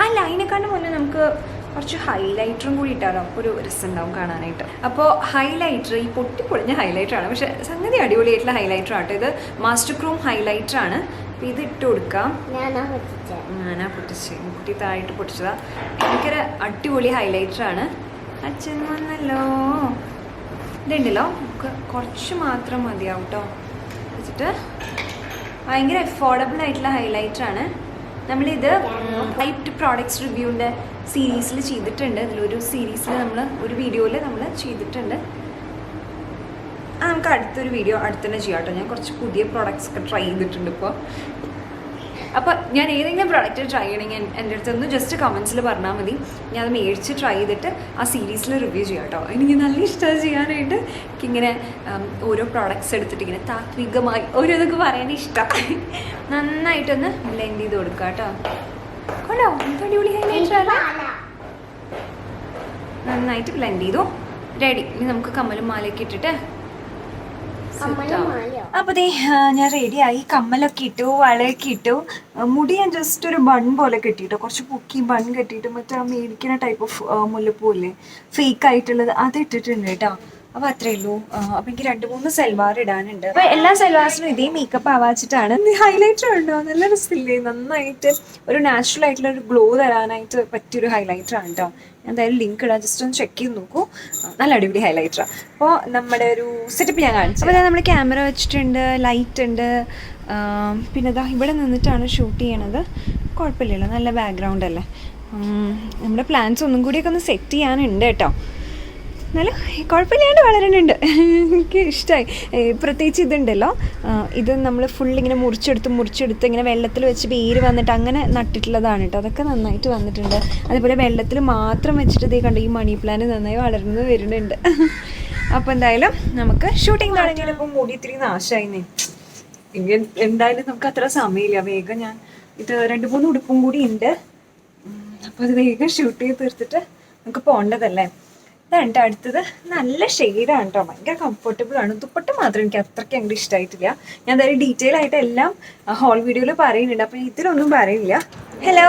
അല്ല, അതിനെക്കാളും മുന്നേ നമുക്ക് കുറച്ച് ഹൈലൈറ്ററും കൂടി ഇട്ടാലോ, അപ്പോൾ ഒരു രസം ഉണ്ടാവും കാണാനായിട്ട്. അപ്പോൾ ഹൈലൈറ്റർ, ഈ പൊട്ടിപ്പൊളിഞ്ഞ ഹൈലൈറ്ററാണ്, പക്ഷേ സംഗതി അടിപൊളിയായിട്ടുള്ള ഹൈലൈറ്ററാണ് കേട്ടോ. ഇത് മാസ്റ്റർ ക്രോം ഹൈലൈറ്ററാണ്. അപ്പോൾ ഇത് ഇട്ട് കൊടുക്കാം. ഞാനാ പൊട്ടിച്ച്, കുട്ടി താഴെയിട്ട് പൊട്ടിച്ചതാ. ഭയങ്കര അടിപൊളി ഹൈലൈറ്ററാണ്. അച്ഛൻ വന്നല്ലോ. ഇതുണ്ടല്ലോ, നമുക്ക് കുറച്ച് മാത്രം മതിയാവും കേട്ടോ. വെച്ചിട്ട് ഭയങ്കര അഫോർഡബിൾ ആയിട്ടുള്ള ഹൈലൈറ്ററാണ്. നമ്മളിത് ലൈറ്റ് പ്രോഡക്ട്സ് റിവ്യൂവിൻ്റെ സീരീസിൽ ചെയ്തിട്ടുണ്ട്. ഇതിലൊരു സീരീസിൽ നമ്മൾ ഒരു വീഡിയോയിൽ നമ്മൾ ചെയ്തിട്ടുണ്ട്. നമുക്ക് അടുത്തൊരു വീഡിയോ അടുത്തന്നെ ചെയ്യാം കേട്ടോ. ഞാൻ കുറച്ച് പുതിയ പ്രോഡക്റ്റ്സ് ഒക്കെ ട്രൈ ചെയ്തിട്ടുണ്ട് ഇപ്പോൾ. അപ്പോൾ ഞാൻ ഏതെങ്കിലും പ്രോഡക്റ്റ് ട്രൈ ചെയ്യണമെങ്കിൽ എൻ്റെ അടുത്തൊന്ന് ജസ്റ്റ് കമൻസിൽ പറഞ്ഞാൽ മതി. ഞാൻ അത് മേടിച്ച് ട്രൈ ചെയ്തിട്ട് ആ സീരീസിൽ റിവ്യൂ ചെയ്യാം കേട്ടോ. എനിക്ക് നല്ല ഇഷ്ടമാണ് ചെയ്യാനായിട്ട്. എനിക്കിങ്ങനെ ഓരോ പ്രോഡക്റ്റ്സ് എടുത്തിട്ട് ഇങ്ങനെ താത്വികമായി ഓരോന്നൊക്കെ പറയാൻ ഇഷ്ടമാണ്. നന്നായിട്ടൊന്ന് ബ്ലെൻഡ് ചെയ്ത് കൊടുക്കുക കേട്ടോ. കൊണ്ടോ, അടിപൊളി ഹൈലൈറ്ററാണ്. നന്നായിട്ട് ബ്ലെൻഡ് ചെയ്തു. റെഡി. ഇനി നമുക്ക് കമ്മലും മാലയൊക്കെ ഇട്ടിട്ട് അപ്പോൾ ദേ ഞാൻ റെഡിയായി. കമ്മലൊക്കെ ഇട്ടു, വളയൊക്കെ ഇട്ടു. മുടി ഞാൻ ജസ്റ്റ് ഒരു ബൺ പോലെ കെട്ടിയിട്ടു. കുറച്ച് പൊക്കി ബൺ കെട്ടിയിട്ട് മറ്റേ മേടിക്കുന്ന ടൈപ്പ് ഓഫ് മുല്ലപ്പൂ ഇല്ലേ, ഫേക്ക് ആയിട്ടുള്ളത്, അത് ഇട്ടിട്ടുണ്ട് കേട്ടോ. അപ്പോൾ അത്രേ ഉള്ളൂ. അപ്പോൾ എനിക്ക് 2-3 സൽവാർ ഇടാനുണ്ട്. അപ്പോൾ എല്ലാ സൽവാർസിനും ഇതേ മേക്കപ്പ് ആവാച്ചിട്ടാണ്. ഹൈലൈറ്റർ ഉണ്ടോ, നല്ല രസമില്ലേ, നന്നായിട്ട് ഒരു നാച്ചുറൽ ആയിട്ടുള്ള ഒരു ഗ്ലോ തരാനായിട്ട് പറ്റിയൊരു ഹൈലൈറ്ററാണ് കേട്ടോ. ഞാൻ എന്തായാലും ലിങ്ക് ഇടാം, ജസ്റ്റ് ഒന്ന് ചെക്ക് ചെയ്ത് നോക്കൂ. നല്ല അടിപൊളി ഹൈലൈറ്ററാണ്. അപ്പോൾ നമ്മുടെ ഒരു സെറ്റപ്പ് ഞാൻ കാണിച്ചു. അപ്പോൾ നമ്മൾ ക്യാമറ വെച്ചിട്ടുണ്ട്, ലൈറ്റ് ഉണ്ട്. പിന്നെ ഇതാ ഇവിടെ നിന്നിട്ടാണ് ഷൂട്ട് ചെയ്യണത്. കുഴപ്പമില്ലല്ലോ, നല്ല ബാക്ക്ഗ്രൗണ്ട് അല്ലേ. നമ്മുടെ പ്ലാൻസ് ഒന്നും കൂടിയൊക്കെ ഒന്ന് സെറ്റ് ചെയ്യാനുണ്ട് കേട്ടോ. എന്നാലും കുഴപ്പമില്ലാണ്ട് വളരുന്നുണ്ട്. എനിക്ക് ഇഷ്ടമായി. പ്രത്യേകിച്ച് ഇതുണ്ടല്ലോ, ഇത് നമ്മൾ ഫുള്ളിങ്ങനെ മുറിച്ചെടുത്ത് ഇങ്ങനെ വെള്ളത്തിൽ വെച്ച് വേര് വന്നിട്ട് അങ്ങനെ നട്ടിട്ടുള്ളതാണ് കേട്ടോ. അതൊക്കെ നന്നായിട്ട് വന്നിട്ടുണ്ട്. അതേപോലെ വെള്ളത്തിൽ മാത്രം വെച്ചിട്ട് ഇതേ കണ്ടു, ഈ മണി പ്ലാന്റ് നന്നായി വളർന്നു വരുന്നുണ്ട്. അപ്പോൾ എന്തായാലും നമുക്ക് ഷൂട്ടിംഗ് തുടങ്ങിയാൽ ഇപ്പോൾ മുടി ഇത്തിരി നാശമായിന്നേ. എന്തായാലും നമുക്ക് അത്ര സമയമില്ല. വേഗം ഞാൻ ഇത് 2-3 ഉടുപ്പും കൂടി ഉണ്ട്. അപ്പോൾ അത് വേഗം ഷൂട്ട് ചെയ്ത് തീർത്തിട്ട് നമുക്ക് പോകേണ്ടതല്ലേ. ഇതാണ് അടുത്തത്. നല്ല ഷെയ്ഡാണ് കേട്ടോ, ഭയങ്കര കംഫർട്ടബിൾ ആണ്. ദുപ്പട്ട മാത്രം എനിക്ക് അത്രയ്ക്ക് അങ്ങോട്ട് ഇഷ്ടമായിട്ടില്ല. ഞാൻ എന്തായാലും ഡീറ്റെയിൽ ആയിട്ട് എല്ലാം ഹോൾ വീഡിയോയിൽ പറയുന്നുണ്ട്. അപ്പം ഇതിലൊന്നും പറയുന്നില്ല. ഹലോ,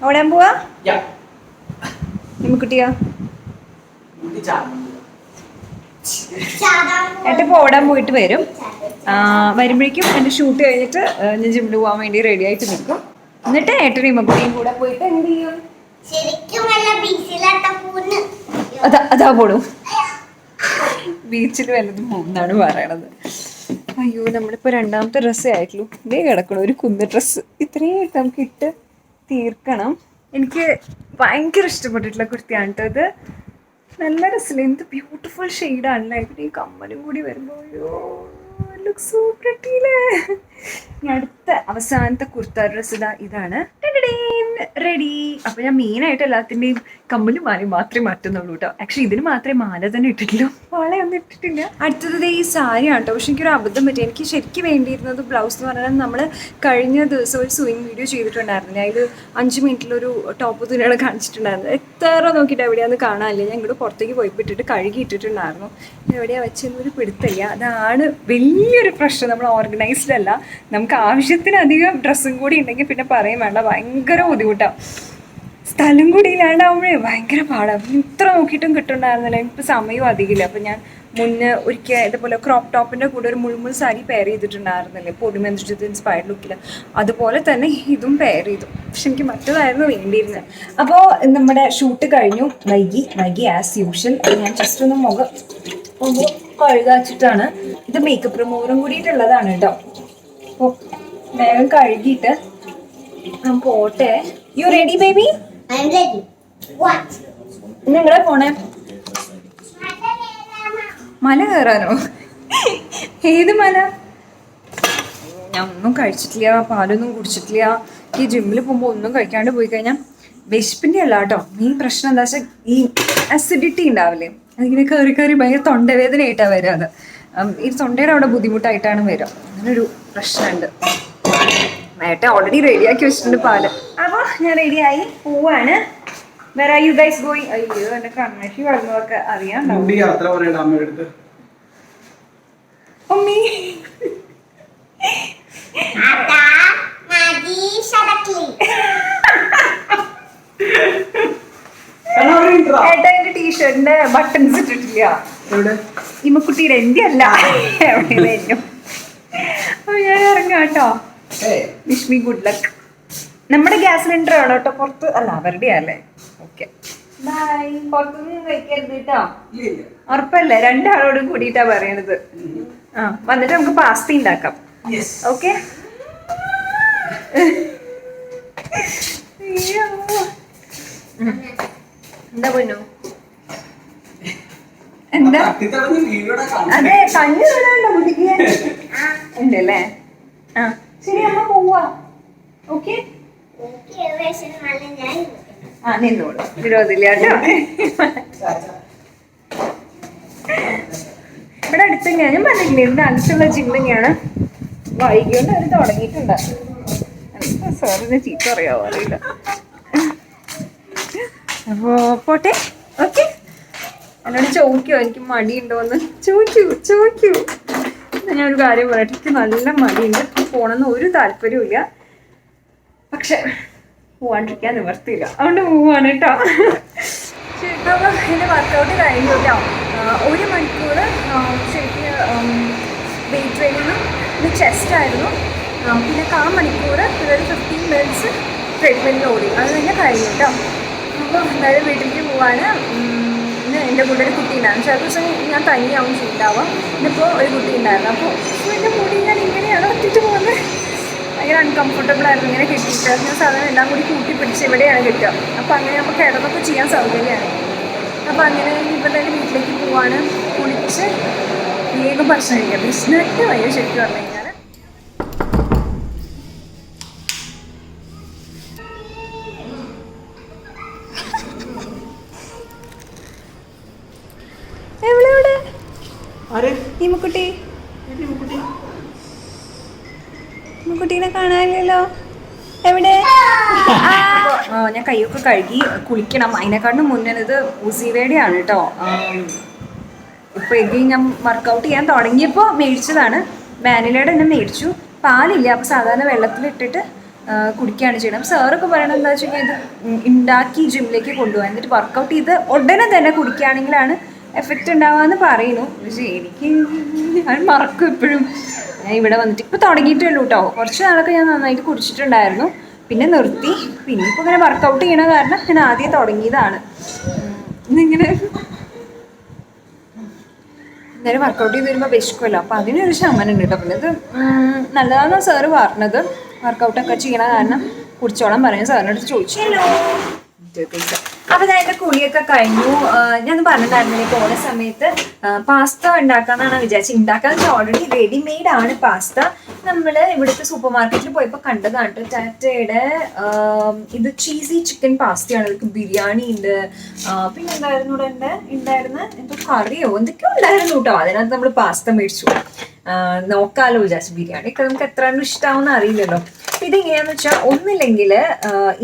ഓടാൻ പോവാ കുട്ടിയാ? ഏട്ടപ്പോൾ ഓടാൻ പോയിട്ട് വരും. വരുമ്പോഴേക്കും എൻ്റെ ഷൂട്ട് കഴിഞ്ഞിട്ട് ഞാൻ ജിമ്മിൽ പോകാൻ വേണ്ടി റെഡി ആയിട്ട് നിൽക്കും. എന്നിട്ട് ഏട്ടനും ഇമ്മക്കുട്ടിയും കൂടെ പോയിട്ട് എന്ത് ചെയ്യും? അതാ പോടും. ബീച്ചിൽ വല്ലതും പോകുന്നാണ് പറയണത്. അയ്യോ നമ്മളിപ്പോൾ രണ്ടാമത്തെ ഡ്രസ്സേ ആയിട്ടുള്ളൂ. ഇതേ കിടക്കണം ഒരു കുന്ന് ഡ്രസ്സ്. ഇത്രയും ഇട്ട് നമുക്ക് ഇട്ട് തീർക്കണം. എനിക്ക് ഭയങ്കര ഇഷ്ടപ്പെട്ടിട്ടുള്ള കുർത്തിയാണ് കേട്ടോ ഇത്. നല്ല രസമില്ല, എന്ത് ബ്യൂട്ടിഫുൾ ഷെയ്ഡാണല്ലേ. പിന്നെ ഈ കമ്മലും കൂടി വരുമ്പോൾ അയ്യോ ലുക്ക് സോ പ്രിറ്റിയില്ലേ. ഇനി അടുത്ത അവസാനത്തെ കുർത്ത ഡ്രസ്സ് ഇതാണ്. റെഡി. അപ്പോൾ ഞാൻ മെയിനായിട്ട് എല്ലാത്തിൻ്റെയും കമ്മലും മാലയും മാത്രമേ മാറ്റുന്നുള്ളൂ കേട്ടോ. ആക്ച്വലി ഇതിന് മാത്രമേ മാല തന്നെ ഇട്ടിട്ടുള്ളൂ, വളയൊന്നും ഇട്ടിട്ടില്ല. അടുത്തത് ഈ സാരിയാണ് കേട്ടോ. പക്ഷെ എനിക്കൊരു അബദ്ധം പറ്റി. എനിക്ക് ശരിക്കും വേണ്ടിയിരുന്നത് ബ്ലൗസ് എന്ന് പറഞ്ഞാൽ നമ്മൾ കഴിഞ്ഞ ദിവസം ഒരു സ്വിങ് വീഡിയോ ചെയ്തിട്ടുണ്ടായിരുന്നു. അതിൽ 5 മിനിറ്റിലൊരു ടോപ്പ് തുണിയാണ് കാണിച്ചിട്ടുണ്ടായിരുന്നത്. എത്ര നോക്കിയിട്ട് എവിടെയാണെന്ന് കാണാനില്ല. ഞാൻ ഇങ്ങോട്ട് പുറത്തേക്ക് പോയി ഇട്ടിട്ട് കഴുകി ഇട്ടിട്ടുണ്ടായിരുന്നു. എവിടെയാണ് വെച്ചെന്നൊരു പിടുത്തില്ല. അതാണ് വലിയൊരു പ്രശ്നം. നമ്മൾ ഓർഗനൈസ്ഡ് അല്ല. നമുക്ക് ആവശ്യത്തിനധികം ഡ്രസ്സും കൂടി ഉണ്ടെങ്കിൽ പിന്നെ പറയും വേണ്ട, ഭയങ്കര ബുദ്ധിമുട്ടാണ്. സ്ഥലം കൂടി ഇല്ലാണ്ടാവുമ്പോഴേ ഭയങ്കര പാടാണ്. ഇത്ര നോക്കിയിട്ടും കിട്ടുന്നുണ്ടായിരുന്നില്ല. എനിക്ക് സമയവും അധികമില്ല. അപ്പം ഞാൻ മുന്നേ ഒരിക്കൽ ഇതുപോലെ ക്രോപ്പ് ടോപ്പിൻ്റെ കൂടെ ഒരു മുൾമുൾ സാരി പെയർ ചെയ്തിട്ടുണ്ടായിരുന്നില്ലേ, പൊടിമന്ത്രിച്ചത് ഇൻസ്പയർഡ് ലുക്കിൽ. അതുപോലെ തന്നെ ഇതും പെയർ ചെയ്തു. പക്ഷെ എനിക്ക് മറ്റേതായിരുന്നു വേണ്ടിയിരുന്നത്. അപ്പോൾ നമ്മുടെ ഷൂട്ട് കഴിഞ്ഞു. വൈകി ആസ് യൂഷ്വൽ. ഞാൻ ജസ്റ്റ് ഒന്ന് മുഖം കഴുകാച്ചിട്ടാണ്. ഇത് മേക്കപ്പ് റിമൂവറും കൂടിയിട്ടുള്ളതാണ് കേട്ടോ. അപ്പോൾ വേഗം കഴുകിയിട്ട് പോട്ടെ. You ready baby? I'm ready. What? നിങ്ങളെ പോണേ മല കയറാനോ? ഏത് മല? ഞാൻ ഒന്നും കഴിച്ചിട്ടില്ല, പാലൊന്നും കുടിച്ചിട്ടില്ല. ഈ ജിമ്മിൽ പോകുമ്പോൾ ഒന്നും കഴിക്കാണ്ട് പോയി കഴിഞ്ഞാൽ വിശപ്പിൻ്റെ അല്ല കേട്ടോ. ഈ പ്രശ്നം എന്താ വെച്ചാൽ ഈ അസിഡിറ്റി ഉണ്ടാവില്ലേ, അതിങ്ങനെ കയറി ഭയങ്കര തൊണ്ടവേദനയായിട്ടാണ് വരിക. അത് ഈ തൊണ്ടയുടെ അവിടെ ബുദ്ധിമുട്ടായിട്ടാണ് വരിക. അങ്ങനൊരു പ്രശ്നമുണ്ട്. നേരത്തെ ഓൾറെഡി റെഡിയാക്കി വെച്ചിട്ടുണ്ട് പാല്. അപ്പോൾ ഞാൻ റെഡിയായി പോവാണ്. Where are you guys going? അയ്യോ എൻ്റെ കണ്ണാശി വളർന്നതൊക്കെ അറിയാം. യാത്ര പറയണം അമ്മയുടെ അടുത്ത്. അമ്മീ Ada Nadi Sadakli. ഏട്ടാ എന്റെ ടീഷർട്ടിന്റെ ബട്ടൺസ് ഇട്ടിട്ടില്ല. ഇമ്മക്കുട്ടിയുടെ എന്റെ അല്ല, എവിടെയും. അപ്പൊ ഞാൻ ഇറങ്ങാം കേട്ടോ. Wish me good luck. നമ്മുടെ ഗ്യാസ് സിലിണ്ടർ ആണോ കേട്ടോ, പുറത്ത് അല്ല അവരുടെ അല്ലേ. Okay bye. പുറത്തൊന്നും കഴിക്കരുത് കേട്ടോ, ഉറപ്പല്ലേ? രണ്ടാളോടും കൂടിയിട്ടാ പറയണത്. ആ വന്നിട്ട് നമുക്ക് പാസ്ത ഉണ്ടാക്കാം. ഓക്കെ എന്താ പൊന്നു? എന്താ? അതെ കണ്ണു കാണാണ്ടോ കുട്ടിക്ക്? ഉണ്ടല്ലേ. ആ ശരി അമ്മ പോവാ. ഓക്കെ ആ നിന്നോളൂ, വിരോധില്ല കേട്ടോ. ഇവിടെ അടുത്ത് ഞാനും പറഞ്ഞില്ലേ, ഇവിടെ അടുത്തുള്ള ജിം തന്നെയാണ്. വൈകിയോണ്ട് അവർ തുടങ്ങിയിട്ടുണ്ട്. സാറിന് ചീത്ത അറിയാവോ അറിയില്ല. അപ്പോ പോട്ടെ. ഓക്കെ എന്നോട് ചോദിക്കോ എനിക്ക് മടിയുണ്ടോന്ന്? ചോദിക്കൂ. ഞാനൊരു കാര്യം പറയട്ടെ, എനിക്ക് നല്ല മടിയുണ്ട്. പോണെന്ന് ഒരു താല്പര്യമില്ല. പക്ഷെ പോവാണ്ടിരിക്കാൻ നിവർത്തിയില്ല, അതുകൊണ്ട് പോവാണ് കേട്ടോ. ശരിക്കും എൻ്റെ വർക്കൗട്ട് കഴിഞ്ഞു കേട്ടോ. 1 മണിക്കൂർ ശരിക്കും വെയിറ്റ് ട്രെയിനിങ്ങും പിന്നെ ചെസ്റ്റ് ആയിരുന്നു. പിന്നെ 1/4 മണിക്കൂർ ഒരു 15 മിനിറ്റ്സ് ട്രെഡ്മില്ലിൽ ഓടി. അത് തന്നെ കഴിഞ്ഞു കേട്ടോ. അപ്പോൾ എന്തായാലും വീട്ടിലേക്ക് പോവാണ്. ഇന്ന് എൻ്റെ കൂടെ ഒരു കുട്ടി ഉണ്ടായിരുന്നു. ചില ദിവസം ഞാൻ തനിയാവും ചെയ്യണ്ടാവാം. ഇന്നിപ്പോൾ ഒരു കുട്ടി ഉണ്ടായിരുന്നു. അപ്പോൾ എൻ്റെ മുടി ഞാൻ ഇങ്ങനെയാണ് ഒറ്റിട്ട് പോകുന്നത്. ഭയങ്കര അൺകംഫർട്ടബിൾ ആയിരുന്നു ഇങ്ങനെ കെട്ടിയിട്ട്. ഞാൻ സാധനം എല്ലാം കൂടി കൂട്ടി പിടിച്ച് ഇവിടെയാണ് കിട്ടുക. അപ്പോൾ അങ്ങനെ നമുക്ക് ഇടന്നൊക്കെ ചെയ്യാൻ സൗകര്യമാണ്. അപ്പോൾ അങ്ങനെ ഇപ്പോൾ തന്നെ വീട്ടിലേക്ക് പോവാണ്. കുളിച്ച് വേഗം ഭക്ഷണം കഴിക്കാം. ബിസിനസ് വയ്യ ശരിക്കും പറഞ്ഞു കഴിഞ്ഞാൽ. കുട്ടീനെ കാണാനില്ലല്ലോ, എവിടെ? ഞാൻ കൈയൊക്കെ കഴുകി കുളിക്കണം. അതിനെക്കാട്ടും മുന്നേ ഇത് ഉസീവയുടെയാണ് കേട്ടോ. ഇപ്പോൾ എങ്കിൽ ഞാൻ വർക്കൗട്ട് ചെയ്യാൻ തുടങ്ങിയപ്പോൾ മേടിച്ചതാണ്. വാനിലയുടെ തന്നെ മേടിച്ചു. പാലില്ല, അപ്പോൾ സാധാരണ വെള്ളത്തിലിട്ടിട്ട് കുടിക്കുകയാണ് ചെയ്യണം. സാറൊക്കെ പറയണത് എന്താ വെച്ച് കഴിഞ്ഞാൽ ഇത് ഉണ്ടാക്കി ജിമ്മിലേക്ക് കൊണ്ടുപോകാൻ, എന്നിട്ട് വർക്കൗട്ട് ചെയ്ത് ഉടനെ തന്നെ കുടിക്കുകയാണെങ്കിലാണ് എഫക്റ്റ് ഉണ്ടാവാന്ന് പറയുന്നു. പക്ഷേ എനിക്ക് അത് മറക്കും എപ്പോഴും. ഞാൻ ഇവിടെ വന്നിട്ട് ഇപ്പോൾ തുടങ്ങിയിട്ടുള്ളൂ കേട്ടോ. കുറച്ച് നാളൊക്കെ ഞാൻ നന്നായിട്ട് കുടിച്ചിട്ടുണ്ടായിരുന്നു, പിന്നെ നിർത്തി. പിന്നെ ഇപ്പോൾ ഇങ്ങനെ വർക്കൗട്ട് ചെയ്യണ കാരണം ഞാൻ ആദ്യം തുടങ്ങിയതാണ്. ഇന്നിങ്ങനെ നേരെ വർക്കൗട്ട് ചെയ്ത് വരുമ്പോൾ വിശക്കുമല്ലോ, അപ്പോൾ അതിനൊരു ശമനം ഉണ്ട് കേട്ടോ. പിന്നെ ഇത് നല്ലതാണെന്ന് സാറ് പറഞ്ഞത്, വർക്കൗട്ടൊക്കെ ചെയ്യണ കാരണം കുടിച്ചോളം പറഞ്ഞു സാറിനടുത്ത് ചോദിച്ചല്ലോ. അപ്പൊ ഞാൻ എന്റെ കുളിയൊക്കെ കഴിഞ്ഞു. ഞാൻ പറഞ്ഞിട്ടുണ്ടായിരുന്നില്ല പോണ സമയത്ത് പാസ്ത ഉണ്ടാക്കാന്നാണ് വിചാരിച്ചത്. ഉണ്ടാക്കാന്ന് ഓൾറെഡി റെഡിമെയ്ഡ് ആണ് പാസ്ത. നമ്മള് ഇവിടുത്തെ സൂപ്പർ മാർക്കറ്റിൽ പോയപ്പോ കണ്ടതാണ് കേട്ടോ. ടാറ്റയുടെ ഇത് ചീസി ചിക്കൻ പാസ്തയാണ്. ഇവർക്ക് ബിരിയാണി ഉണ്ട്, പിന്നെ എന്തായിരുന്നു ഇവിടെ ഉണ്ടായിരുന്ന എന്തോ കറിയോ എന്തൊക്കെയോ ഉണ്ടായിരുന്നു കേട്ടോ. അതിനകത്ത് നമ്മൾ പാസ്ത മേടിച്ചു. നോക്കാലോ വിചാരിച്ചു. ബിരിയാണി ഒക്കെ നമുക്ക് എത്ര ഇഷ്ടമാവുമെന്ന് അറിയില്ലല്ലോ. ഇതെങ്ങനെയാന്ന് വെച്ചാൽ ഒന്നില്ലെങ്കിൽ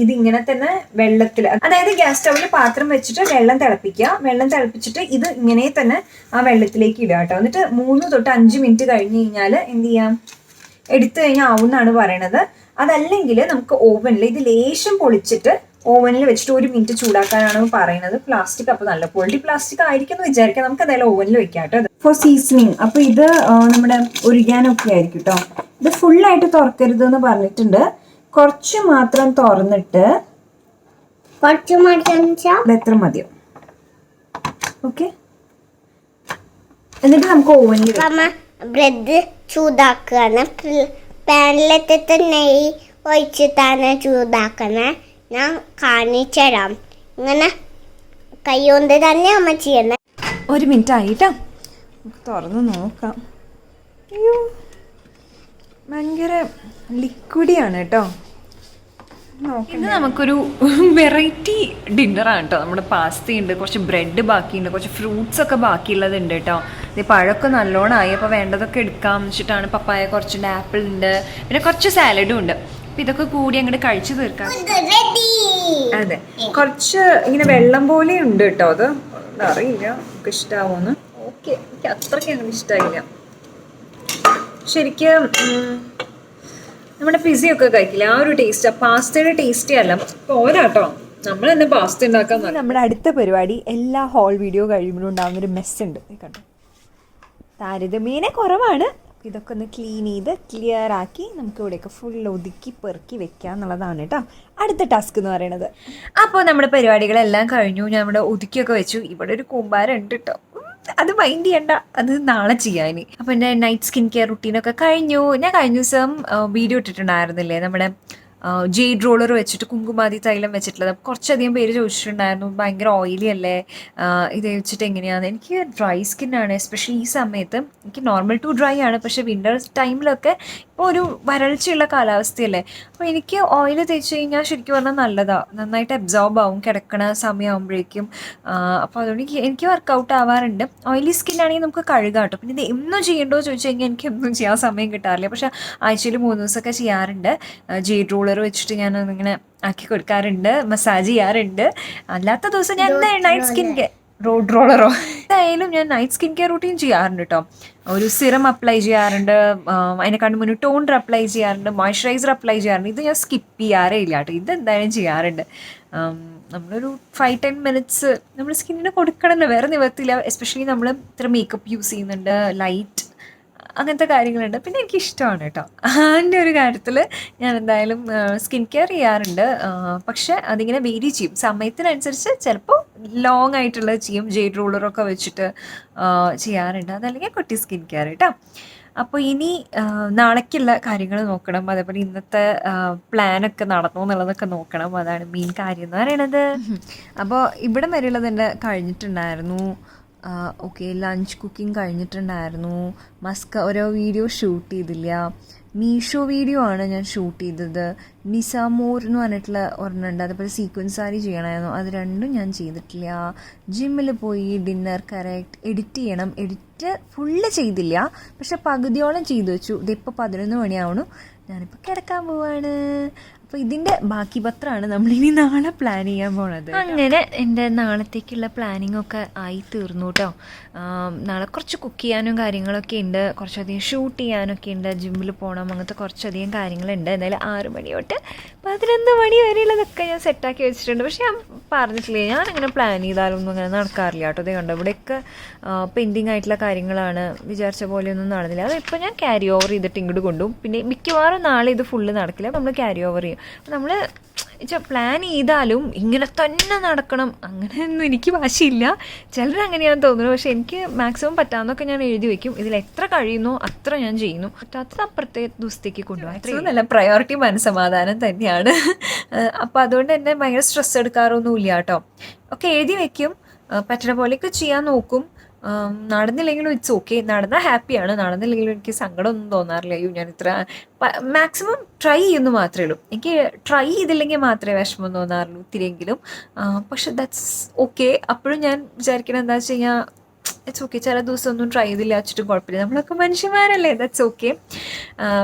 ഇതിങ്ങനെ തന്നെ വെള്ളത്തിൽ, അതായത് ഗ്യാസ് സ്റ്റൗവിൽ പാത്രം വെച്ചിട്ട് വെള്ളം തിളപ്പിക്കുക. വെള്ളം തിളപ്പിച്ചിട്ട് ഇത് ഇങ്ങനെ തന്നെ ആ വെള്ളത്തിലേക്ക് ഇടുക കേട്ടോ. എന്നിട്ട് 3 തൊട്ട് 5 മിനിറ്റ് കഴിഞ്ഞ് കഴിഞ്ഞാൽ എന്ത് ചെയ്യാം, എടുത്തു കഴിഞ്ഞാൽ ആവുമെന്നാണ് പറയണത്. അതല്ലെങ്കിൽ നമുക്ക് ഓവനിൽ ഇത് ലേശം പൊളിച്ചിട്ട് ഓവനിൽ വെച്ചിട്ട് 1 മിനിറ്റ് ചൂടാക്കാനാണ് പറയുന്നത്. പ്ലാസ്റ്റിക് അപ്പോൾ നല്ല ക്വാളിറ്റി പ്ലാസ്റ്റിക് ആയിരിക്കും എന്ന് വിചാരിക്കാം. നമുക്ക് എന്തായാലും ഓവനിൽ വെക്കാം കേട്ടോ. For seasoning. അപ്പോൾ ഇത് നമ്മുടെ ഒരിഗാനൊക്കെ ആയിരിക്കും കേട്ടോ. ഇത് ഫുള്ളായിട്ട് തുറക്കരുത് എന്ന് പറഞ്ഞിട്ടുണ്ട്. കുറച്ച് മാത്രം തുറന്നിട്ട് എത്ര മതിയോ, ഓക്കെ. എന്നിട്ട് നമുക്ക് ഓവനിൽ ബ്രെഡ് ചൂടാക്കണം. പാനിലെത്തിട്ട് നെയ്യ് ഒഴിച്ചിട്ടാണ് ചൂടാക്കണേ. ഞാൻ കാണിച്ചു തരാം. ഇങ്ങനെ കൈ കൊണ്ട് തന്നെ അമ്മ ചെയ്യണേ. 1 മിനിറ്റ് ആയിട്ടാ, തുറന്ന് നോക്കാം. അയ്യോ ഭയങ്കര ലിക്വിഡിയാണ് കേട്ടോ. ഇത് നമുക്കൊരു വെറൈറ്റി ഡിന്നറാണ് കേട്ടോ. നമ്മുടെ പാസ്തയുണ്ട്, കുറച്ച് ബ്രെഡ് ബാക്കിയുണ്ട്, കുറച്ച് ഫ്രൂട്ട്സ് ഒക്കെ ബാക്കിയുള്ളതുണ്ട് കേട്ടോ. ഇത് പഴമൊക്കെ നല്ലോണം ആയി, അപ്പോൾ വേണ്ടതൊക്കെ എടുക്കാമെന്ന് വെച്ചിട്ടാണ്. പപ്പായ കുറച്ചുണ്ട്, ആപ്പിൾ ഉണ്ട്, പിന്നെ കുറച്ച് സാലഡും ഉണ്ട്. അപ്പം ഇതൊക്കെ കൂടി അങ്ങോട്ട് കഴിച്ചു തീർക്കാം. അതെ, കുറച്ച് ഇങ്ങനെ വെള്ളം പോലെ ഉണ്ട് കേട്ടോ. അത് അറിയില്ല നമുക്ക് ഇഷ്ടാവോന്ന്. ഓക്കെ, എനിക്ക് അത്രയ്ക്ക് അങ്ങനെ ഇഷ്ടമായില്ല ശരിക്കും. നമ്മുടെ പിസയൊക്കെ കഴിക്കില്ല ആ ഒരു ടേസ്റ്റ്, ആ പാസ്തയുടെ ടേസ്റ്റേ അല്ല. പോരാട്ടോ, നമ്മൾ തന്നെ പാസ്ത ഉണ്ടാക്കാൻ. നമ്മുടെ അടുത്ത പരിപാടി എല്ലാ ഹോൾ വീഡിയോ കഴിയുമ്പോഴും ഉണ്ടാകുന്നൊരു മെസ്സ് ഉണ്ട് കണ്ടോ. താരതമ്യേന കുറവാണ്. ഇതൊക്കെ ഒന്ന് ക്ലീൻ ചെയ്ത് ക്ലിയർ ആക്കി നമുക്ക് ഇവിടെയൊക്കെ ഫുൾ ഒതുക്കി പെറുക്കി വെക്കുക എന്നുള്ളതാണ് കേട്ടോ അടുത്ത ടാസ്ക് എന്ന് പറയുന്നത്. അപ്പോൾ നമ്മുടെ പരിപാടികളെല്ലാം കഴിഞ്ഞു. ഞാൻ ഇവിടെ ഒതുക്കിയൊക്കെ വെച്ചു. ഇവിടെ ഒരു കൂമ്പാരം ഉണ്ട് കേട്ടോ, അത് മൈൻഡ് ചെയ്യണ്ട, അത് നാളെ ചെയ്യാൻ. അപ്പം എൻ്റെ നൈറ്റ് സ്കിൻ കെയർ റുട്ടീനൊക്കെ കഴിഞ്ഞു. ഞാൻ കഴിഞ്ഞ ദിവസം വീഡിയോ ഇട്ടിട്ടുണ്ടായിരുന്നില്ലേ, നമ്മുടെ ജെയ്ഡ് റോളർ വെച്ചിട്ട് കുങ്കുമാതി തൈലം വെച്ചിട്ടുള്ളത്. കുറച്ചധികം പേര് ചോദിച്ചിട്ടുണ്ടായിരുന്നു ഭയങ്കര ഓയിലി അല്ലേ, ഇത് വെച്ചിട്ട് എങ്ങനെയാണ്. എനിക്ക് ഡ്രൈ സ്കിന്നാണ്, എസ്പെഷ്യലി ഈ സമയത്ത്. എനിക്ക് നോർമൽ ടു ഡ്രൈ ആണ്, പക്ഷേ വിൻ്റർ ടൈമിലൊക്കെ ഇപ്പോൾ ഒരു വരൾച്ചയുള്ള കാലാവസ്ഥയല്ലേ, അപ്പോൾ എനിക്ക് ഓയിൽ തേച്ച് കഴിഞ്ഞാൽ ശരിക്കും പറഞ്ഞാൽ നല്ലതാണ്, നന്നായിട്ട് അബ്സോർബ് ആവും കിടക്കണ സമയമാകുമ്പോഴേക്കും. അപ്പോൾ അതുകൊണ്ട് എനിക്ക് വർക്കൗട്ട് ആവാറുണ്ട്. ഓയിലി സ്കിന്നാണെങ്കിൽ നമുക്ക് കഴുകാം കേട്ടോ. പിന്നെ ഇത് എന്നും ചെയ്യണ്ടോ ചോദിച്ചു കഴിഞ്ഞാൽ എനിക്ക് എന്നും ചെയ്യാൻ സമയം കിട്ടാറില്ല, പക്ഷേ ആഴ്ചയിൽ 3 ദിവസമൊക്കെ ചെയ്യാറുണ്ട്. ജെയ്ഡ് റോളർ വെച്ചിട്ട് ഞാൻ അതിങ്ങനെ ആക്കി കൊടുക്കാറുണ്ട്, മസാജ് ചെയ്യാറുണ്ട്. അല്ലാത്ത ദിവസം ഞാൻ നൈറ്റ് സ്കിൻ കെയർ റോളറോ എന്തായാലും ഞാൻ നൈറ്റ് സ്കിൻ കെയർ റൂട്ടീൻ ചെയ്യാറുണ്ട് കേട്ടോ. ഒരു സിറം അപ്ലൈ ചെയ്യാറുണ്ട്, അതിനെക്കാണ്ട് മുന്നേ ടോണർ അപ്ലൈ ചെയ്യാറുണ്ട്, മോയ്സ്ചറൈസർ അപ്ലൈ ചെയ്യാറുണ്ട്. ഇത് ഞാൻ സ്കിപ്പ് ചെയ്യാറേ ഇല്ല കേട്ടോ, ഇത് എന്തായാലും ചെയ്യാറുണ്ട്. നമ്മളൊരു 5-10 മിനിറ്റ്സ് നമ്മൾ സ്കിന്നിന് കൊടുക്കണമല്ലോ, വേറെ നിവർത്തില്ല. എസ്പെഷ്യലി നമ്മൾ ഇത്ര മേക്കപ്പ് യൂസ് ചെയ്യുന്നുണ്ട്, ലൈറ്റ് അങ്ങനത്തെ കാര്യങ്ങളുണ്ട്. പിന്നെ എനിക്കിഷ്ടമാണ് കേട്ടോ അതിൻ്റെ ഒരു കാര്യത്തിൽ ഞാൻ എന്തായാലും സ്കിൻ കെയർ ചെയ്യാറുണ്ട്. പക്ഷേ അതിങ്ങനെ വേരി ചെയ്യും സമയത്തിനനുസരിച്ച്. ചിലപ്പോൾ ലോങ് ആയിട്ടുള്ളത് ചെയ്യും, ജെയ്ഡ് റോളറൊക്കെ വെച്ചിട്ട് ചെയ്യാറുണ്ട്. അതല്ലെങ്കിൽ കുട്ടി സ്കിൻ കെയർ കേട്ടോ. അപ്പോൾ ഇനി നാളേക്കുള്ള കാര്യങ്ങൾ നോക്കണം, അതേപോലെ ഇന്നത്തെ പ്ലാനൊക്കെ നടന്നു എന്നുള്ളതൊക്കെ നോക്കണം. അതാണ് മെയിൻ കാര്യം എന്ന് പറയണത്. അപ്പോൾ ഇവിടെ വരെയുള്ളത് എൻ്റെ കഴിഞ്ഞിട്ടുണ്ടായിരുന്നു. ഓക്കെ, ലഞ്ച് കുക്കിംഗ് കഴിഞ്ഞിട്ടുണ്ടായിരുന്നു. ഓരോ വീഡിയോ ഷൂട്ട് ചെയ്തില്ല. മീഷോ വീഡിയോ ആണ് ഞാൻ ഷൂട്ട് ചെയ്തത്. നിസാമോർ എന്ന് പറഞ്ഞിട്ടുള്ള ഒരെണ്ണമുണ്ട്, അതേപോലെ സീക്വൻസ് സാരി ചെയ്യണമായിരുന്നു, അത് രണ്ടും ഞാൻ ചെയ്തിട്ടില്ല. ജിമ്മിൽ പോയി ഡിന്നർ കറക്റ്റ് എഡിറ്റ് ചെയ്യണം, എഡിറ്റ് ഫുള്ള് ചെയ്തില്ല, പക്ഷെ പകുതിയോളം ചെയ്തു വെച്ചു. ഇതിപ്പോൾ 11 മണിയാവണു, ഞാനിപ്പോൾ കിടക്കാൻ പോവാണ്. അപ്പോൾ ഇതിൻ്റെ ബാക്കി പത്രമാണ് നമ്മളിനി നാളെ പ്ലാൻ ചെയ്യാൻ പോണത്. അങ്ങനെ എൻ്റെ നാളത്തേക്കുള്ള പ്ലാനിങ് ഒക്കെ ആയി തീർന്നു കേട്ടോ. നാളെ കുറച്ച് കുക്ക് ചെയ്യാനും കാര്യങ്ങളൊക്കെ ഉണ്ട്, കുറച്ചധികം ഷൂട്ട് ചെയ്യാനൊക്കെ ഉണ്ട്, ജിമ്മിൽ പോകണം, അങ്ങനത്തെ കുറച്ചധികം കാര്യങ്ങളുണ്ട്. എന്തായാലും 6 മണി തൊട്ട് 11 മണി വരെയുള്ളതൊക്കെ ഞാൻ സെറ്റാക്കി വെച്ചിട്ടുണ്ട്. പക്ഷേ ഞാൻ പറഞ്ഞിട്ടില്ലേ, ഞാനങ്ങനെ പ്ലാൻ ചെയ്താലൊന്നും അങ്ങനെ നടക്കാറില്ല കേട്ടോ. അതേ കണ്ടോ, ഇവിടെയൊക്കെ പെൻഡിങ് ആയിട്ടുള്ള കാര്യങ്ങളാണ്, വിചാരിച്ച പോലെയൊന്നും നടന്നില്ല. അതിപ്പോൾ ഞാൻ ക്യാരി ഓവർ ചെയ്തിട്ട് ഇങ്ങോട്ട് കൊണ്ടുപോകും. പിന്നെ മിക്കവാറും നാളെ ഇത് ഫുള്ള് നടക്കില്ല, നമ്മൾ ക്യാരി ഓവർ ചെയ്യും. നമ്മൾ പ്ലാൻ ചെയ്താലും ഇങ്ങനെ തന്നെ നടക്കണം അങ്ങനെയൊന്നും എനിക്ക് വാശിയില്ല. ചിലരങ്ങനെയാണെന്ന് തോന്നുന്നു. പക്ഷെ എനിക്ക് മാക്സിമം പറ്റാവുന്നതൊക്കെ ഞാൻ എഴുതി വെക്കും. ഇതിൽ എത്ര കഴിയുന്നോ അത്ര ഞാൻ ചെയ്യുന്നു. പറ്റാത്തത് അപ്പുറത്തെ ദിവസത്തേക്ക് കൊണ്ടുപോകാം. നല്ല പ്രയോറിറ്റി മനസ്സമാധാനം തന്നെയാണ്. അപ്പോൾ അതുകൊണ്ട് തന്നെ ഭയങ്കര സ്ട്രെസ് എടുക്കാറൊന്നുമില്ല കേട്ടോ. ഒക്കെ എഴുതി വെക്കും, പറ്റുന്ന പോലെയൊക്കെ ചെയ്യാൻ നോക്കും. നടന്നില്ലെങ്കിലും ഇറ്റ്സ് ഓക്കെ. നടന്നാൽ ഹാപ്പിയാണ്, നടന്നില്ലെങ്കിലും എനിക്ക് സങ്കടമൊന്നും തോന്നാറില്ല. അയ്യോ ഞാൻ ഇത്ര മാക്സിമം ട്രൈ ചെയ്യുന്നു മാത്രമേ ഉള്ളൂ. എനിക്ക് ട്രൈ ചെയ്തില്ലെങ്കിൽ മാത്രമേ വിഷമം തോന്നാറുള്ളൂ ഇത്തിരിയെങ്കിലും. പക്ഷെ ദാറ്റ്സ് ഓക്കെ. അപ്പോഴും ഞാൻ വിചാരിക്കുന്നത് എന്താ വെച്ച് കഴിഞ്ഞാൽ ഇറ്റ്സ് ഓക്കെ. ചില ദിവസം ഒന്നും ട്രൈ ചെയ്തില്ല വെച്ചിട്ടും കുഴപ്പമില്ല, നമ്മളൊക്കെ മനുഷ്യന്മാരല്ലേ, ദാറ്റ്സ് ഓക്കെ.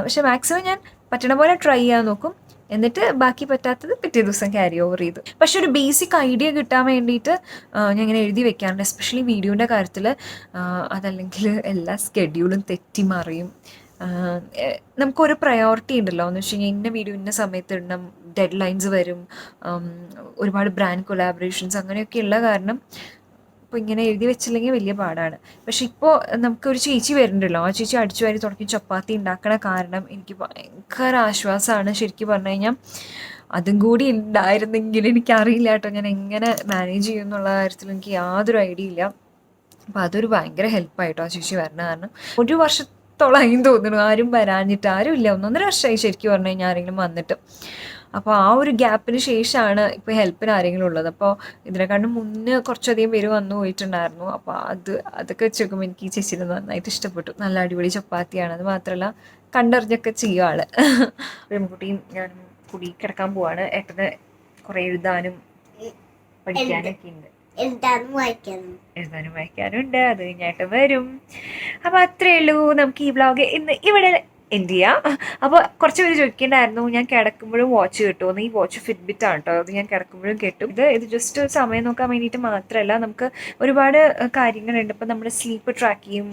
പക്ഷെ മാക്സിമം ഞാൻ പറ്റണ പോലെ ട്രൈ ചെയ്യാൻ നോക്കും. എന്നിട്ട് ബാക്കി പറ്റാത്തത് പിറ്റേ ദിവസം ക്യാരി ഓവർ ചെയ്തു. പക്ഷെ ഒരു ബേസിക് ഐഡിയ കിട്ടാൻ വേണ്ടിയിട്ട് ഞാൻ ഇങ്ങനെ എഴുതി വെക്കാറുണ്ട്, എസ്പെഷ്യലി വീഡിയോൻ്റെ കാര്യത്തിൽ. അതല്ലെങ്കിൽ എല്ലാ സ്കെഡ്യൂളും തെറ്റിമറിയും. നമുക്കൊരു പ്രയോറിറ്റി ഉണ്ടല്ലോ എന്ന് വെച്ച് കഴിഞ്ഞാൽ ഇന്ന വീഡിയോ ഇന്ന സമയത്ത് ഇടണം, ഡെഡ് ലൈൻസ് വരും, ഒരുപാട് ബ്രാൻഡ് കൊളാബറേഷൻസ് അങ്ങനെയൊക്കെ ഉള്ള കാരണം ഇപ്പോൾ ഇങ്ങനെ എഴുതി വെച്ചില്ലെങ്കിൽ വലിയ പാടാണ്. പക്ഷെ ഇപ്പോൾ നമുക്കൊരു ചേച്ചി വരുന്നുണ്ടല്ലോ, ആ ചേച്ചി അടിച്ചു വാരി തുടങ്ങി ചപ്പാത്തി ഉണ്ടാക്കണ കാരണം എനിക്ക് ഭയങ്കര ആശ്വാസമാണ്. ശരിക്കും പറഞ്ഞു കഴിഞ്ഞാൽ അതും കൂടി ഉണ്ടായിരുന്നെങ്കിൽ എനിക്കറിയില്ല കേട്ടോ ഞാൻ എങ്ങനെ മാനേജ് ചെയ്യും എന്നുള്ള കാര്യത്തിൽ എനിക്ക് യാതൊരു ഐഡിയ ഇല്ല. അപ്പോൾ അതൊരു ഭയങ്കര ഹെൽപ്പായിട്ടോ ആ ചേച്ചി വരണ കാരണം. ഒരു വർഷത്തോളമായി തോന്നുന്നു ആരും വരാഞ്ഞിട്ട്, ആരും ഇല്ല, 1.5 വർഷമായി ശരിക്കും പറഞ്ഞു കഴിഞ്ഞാൽ ആരെങ്കിലും വന്നിട്ട്. അപ്പോൾ ആ ഒരു ഗ്യാപ്പിന് ശേഷമാണ് ഇപ്പോൾ ഹെൽപ്പിന് ആരെങ്കിലും ഉള്ളത്. അപ്പോൾ ഇതിനെക്കാണ്ടും മുന്നേ കുറച്ചധികം പേര് വന്നു പോയിട്ടുണ്ടായിരുന്നു. അപ്പോൾ അതൊക്കെ വെച്ച് നോക്കുമ്പോൾ എനിക്ക് ഈ ചേച്ചിനെ നന്നായിട്ട് ഇഷ്ടപ്പെട്ടു. നല്ല അടിപൊളി ചപ്പാത്തിയാണ്. അത് മാത്രമല്ല കണ്ടറിഞ്ഞൊക്കെ ചെയ്യും ആള്. പെൺകുട്ടിയും ഞാനും കൂടി കിടക്കാൻ പോവാണ്. ഏട്ടന് കുറേ എഴുതാനും പഠിക്കാനൊക്കെ ഉണ്ട്. എഴുതാനും വായിക്കാനും ഉണ്ട്. അത് കഴിഞ്ഞായിട്ട് വരും. അപ്പോൾ അത്രയേ ഉള്ളൂ. നമുക്ക് ഈ വ്ളോഗ് ഇന്ന് ഇവിടെ എന്ത് ചെയ്യാം. അപ്പോൾ കുറച്ച് പേര് ചോദിക്കേണ്ടായിരുന്നു ഞാൻ കിടക്കുമ്പോഴും വാച്ച് കിട്ടുമെന്ന്. ഈ വാച്ച് ഫിറ്റ്ബിറ്റ് ആണ് കേട്ടോ. അത് ഞാൻ കിടക്കുമ്പോഴും കിട്ടും. ഇത് ജസ്റ്റ് സമയം നോക്കാൻ വേണ്ടിയിട്ട് മാത്രമല്ല, നമുക്ക് ഒരുപാട് കാര്യങ്ങളുണ്ട്. ഇപ്പം നമ്മുടെ സ്ലീപ്പ് ട്രാക്ക് ചെയ്യും,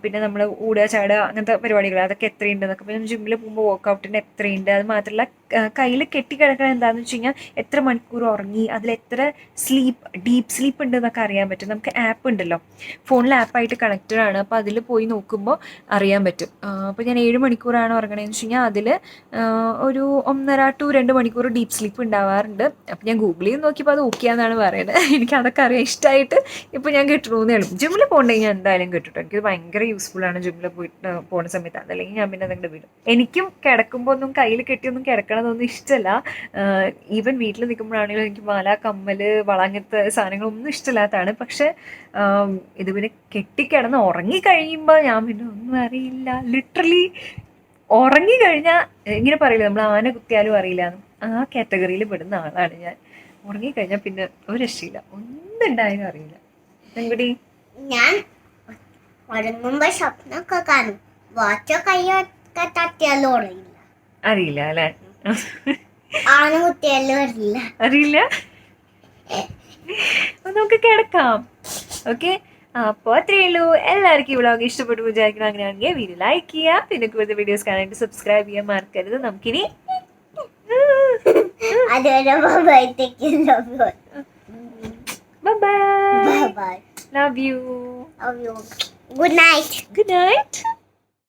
പിന്നെ നമ്മൾ ഓടുക ചാടുക അങ്ങനത്തെ പരിപാടികൾ അതൊക്കെ എത്രയുണ്ട് എന്നൊക്കെ. പിന്നെ ജിമ്മിൽ പോകുമ്പോൾ വർക്കൗട്ടിൻ്റെ എത്രയുണ്ട്. അത് മാത്രമല്ല കയ്യിൽ കെട്ടിക്കിടക്കണം എന്താണെന്ന് വെച്ച് കഴിഞ്ഞാൽ എത്ര മണിക്കൂർ ഉറങ്ങി, അതിലെത്ര ഡീപ്പ് സ്ലീപ്പ് ഉണ്ട് എന്നൊക്കെ അറിയാൻ പറ്റും. നമുക്ക് ആപ്പ് ഉണ്ടല്ലോ, ഫോണിൽ ആപ്പായിട്ട് കണക്റ്റഡ് ആണ്. അപ്പോൾ അതിൽ പോയി നോക്കുമ്പോൾ അറിയാൻ പറ്റും. അപ്പോൾ ഞാൻ 7 മണിക്കൂറാണ് ഉറങ്ങണതെന്ന് വെച്ച് കഴിഞ്ഞാൽ അതിൽ ഒരു 1.5 to 2 മണിക്കൂർ ഡീപ്പ് സ്ലീപ്പ് ഉണ്ടാവാറുണ്ട്. അപ്പോൾ ഞാൻ ഗൂഗിളിൽ നോക്കിയപ്പോൾ അത് ഓക്കെ ആണെന്നാണ് പറയുന്നത്. എനിക്ക് അതൊക്കെ അറിയാം, ഇഷ്ടമായിട്ട് ഇപ്പോൾ ഞാൻ കിട്ടണമെന്നേ ഉള്ളൂ. ജിമ്മിൽ പോകണമെങ്കിൽ ഞാൻ എന്തായാലും കിട്ടും. എനിക്കത് ഭയങ്കര യൂസ്ഫുള്ളാണ് ജിമ്മിൽ പോയിട്ട് പോകുന്ന സമയത്ത്. അതല്ലെങ്കിൽ ഞാൻ പിന്നെ അതങ്ങോട്ട് വിടും. എനിക്കും കിടക്കുമ്പോൾ ഒന്നും കയ്യിൽ കെട്ടിയൊന്നും കിടക്കണമെന്നൊന്നും ഇഷ്ടമല്ല. ഈവൻ വീട്ടിൽ നിൽക്കുമ്പോഴാണെങ്കിലും എനിക്ക് മാല, കമ്മൽ, വള അങ്ങനത്തെ സാധനങ്ങളൊന്നും ഇഷ്ടമില്ലാത്തതാണ്. പക്ഷെ ഇത് പിന്നെ കെട്ടിക്കിടന്ന് ഉറങ്ങിക്കഴിയുമ്പോൾ ഞാൻ പിന്നെ ഒന്നും അറിയില്ല. ലിറ്ററലി ഉറങ്ങിക്കഴിഞ്ഞാൽ ഇങ്ങനെ പറയില്ല, നമ്മൾ ആന കുത്തിയാലും അറിയില്ല, ആ കാറ്റഗറിയിൽ പെടുന്ന ആളാണ് ഞാൻ. ഉറങ്ങിക്കഴിഞ്ഞാൽ പിന്നെ ഒരു രക്ഷയില്ല, ഒന്നും ഉണ്ടായാലും അറിയില്ല. പെൺകുട്ടി ഞാൻ ഉറങ്ങുമ്പോ സ്വപ്നമൊക്കെ കാണും. വാച്ചോ കയ്യൊക്കെ തട്ടിയാലും അറിയില്ല അല്ലേ? ആന കുത്തിയാലും അറിയില്ല. നമുക്ക് കിടക്കാം. ഓക്കെ, അപ്പോൾ അത്രയേ ഉള്ളൂ. എല്ലാവർക്കും ഈ വ്ളോഗ് ഇഷ്ടപ്പെട്ടു വിചാരിക്കണം. അങ്ങനെയാണെങ്കിൽ വീഡിയോ ലൈക്ക് ചെയ്യുക, പിന്നെ കൂടുതൽ വീഡിയോസ് കാണാനായിട്ട് സബ്സ്ക്രൈബ് ചെയ്യാൻ മറക്കരുത്. നമുക്കിനി by. Love you. Good night. Good night.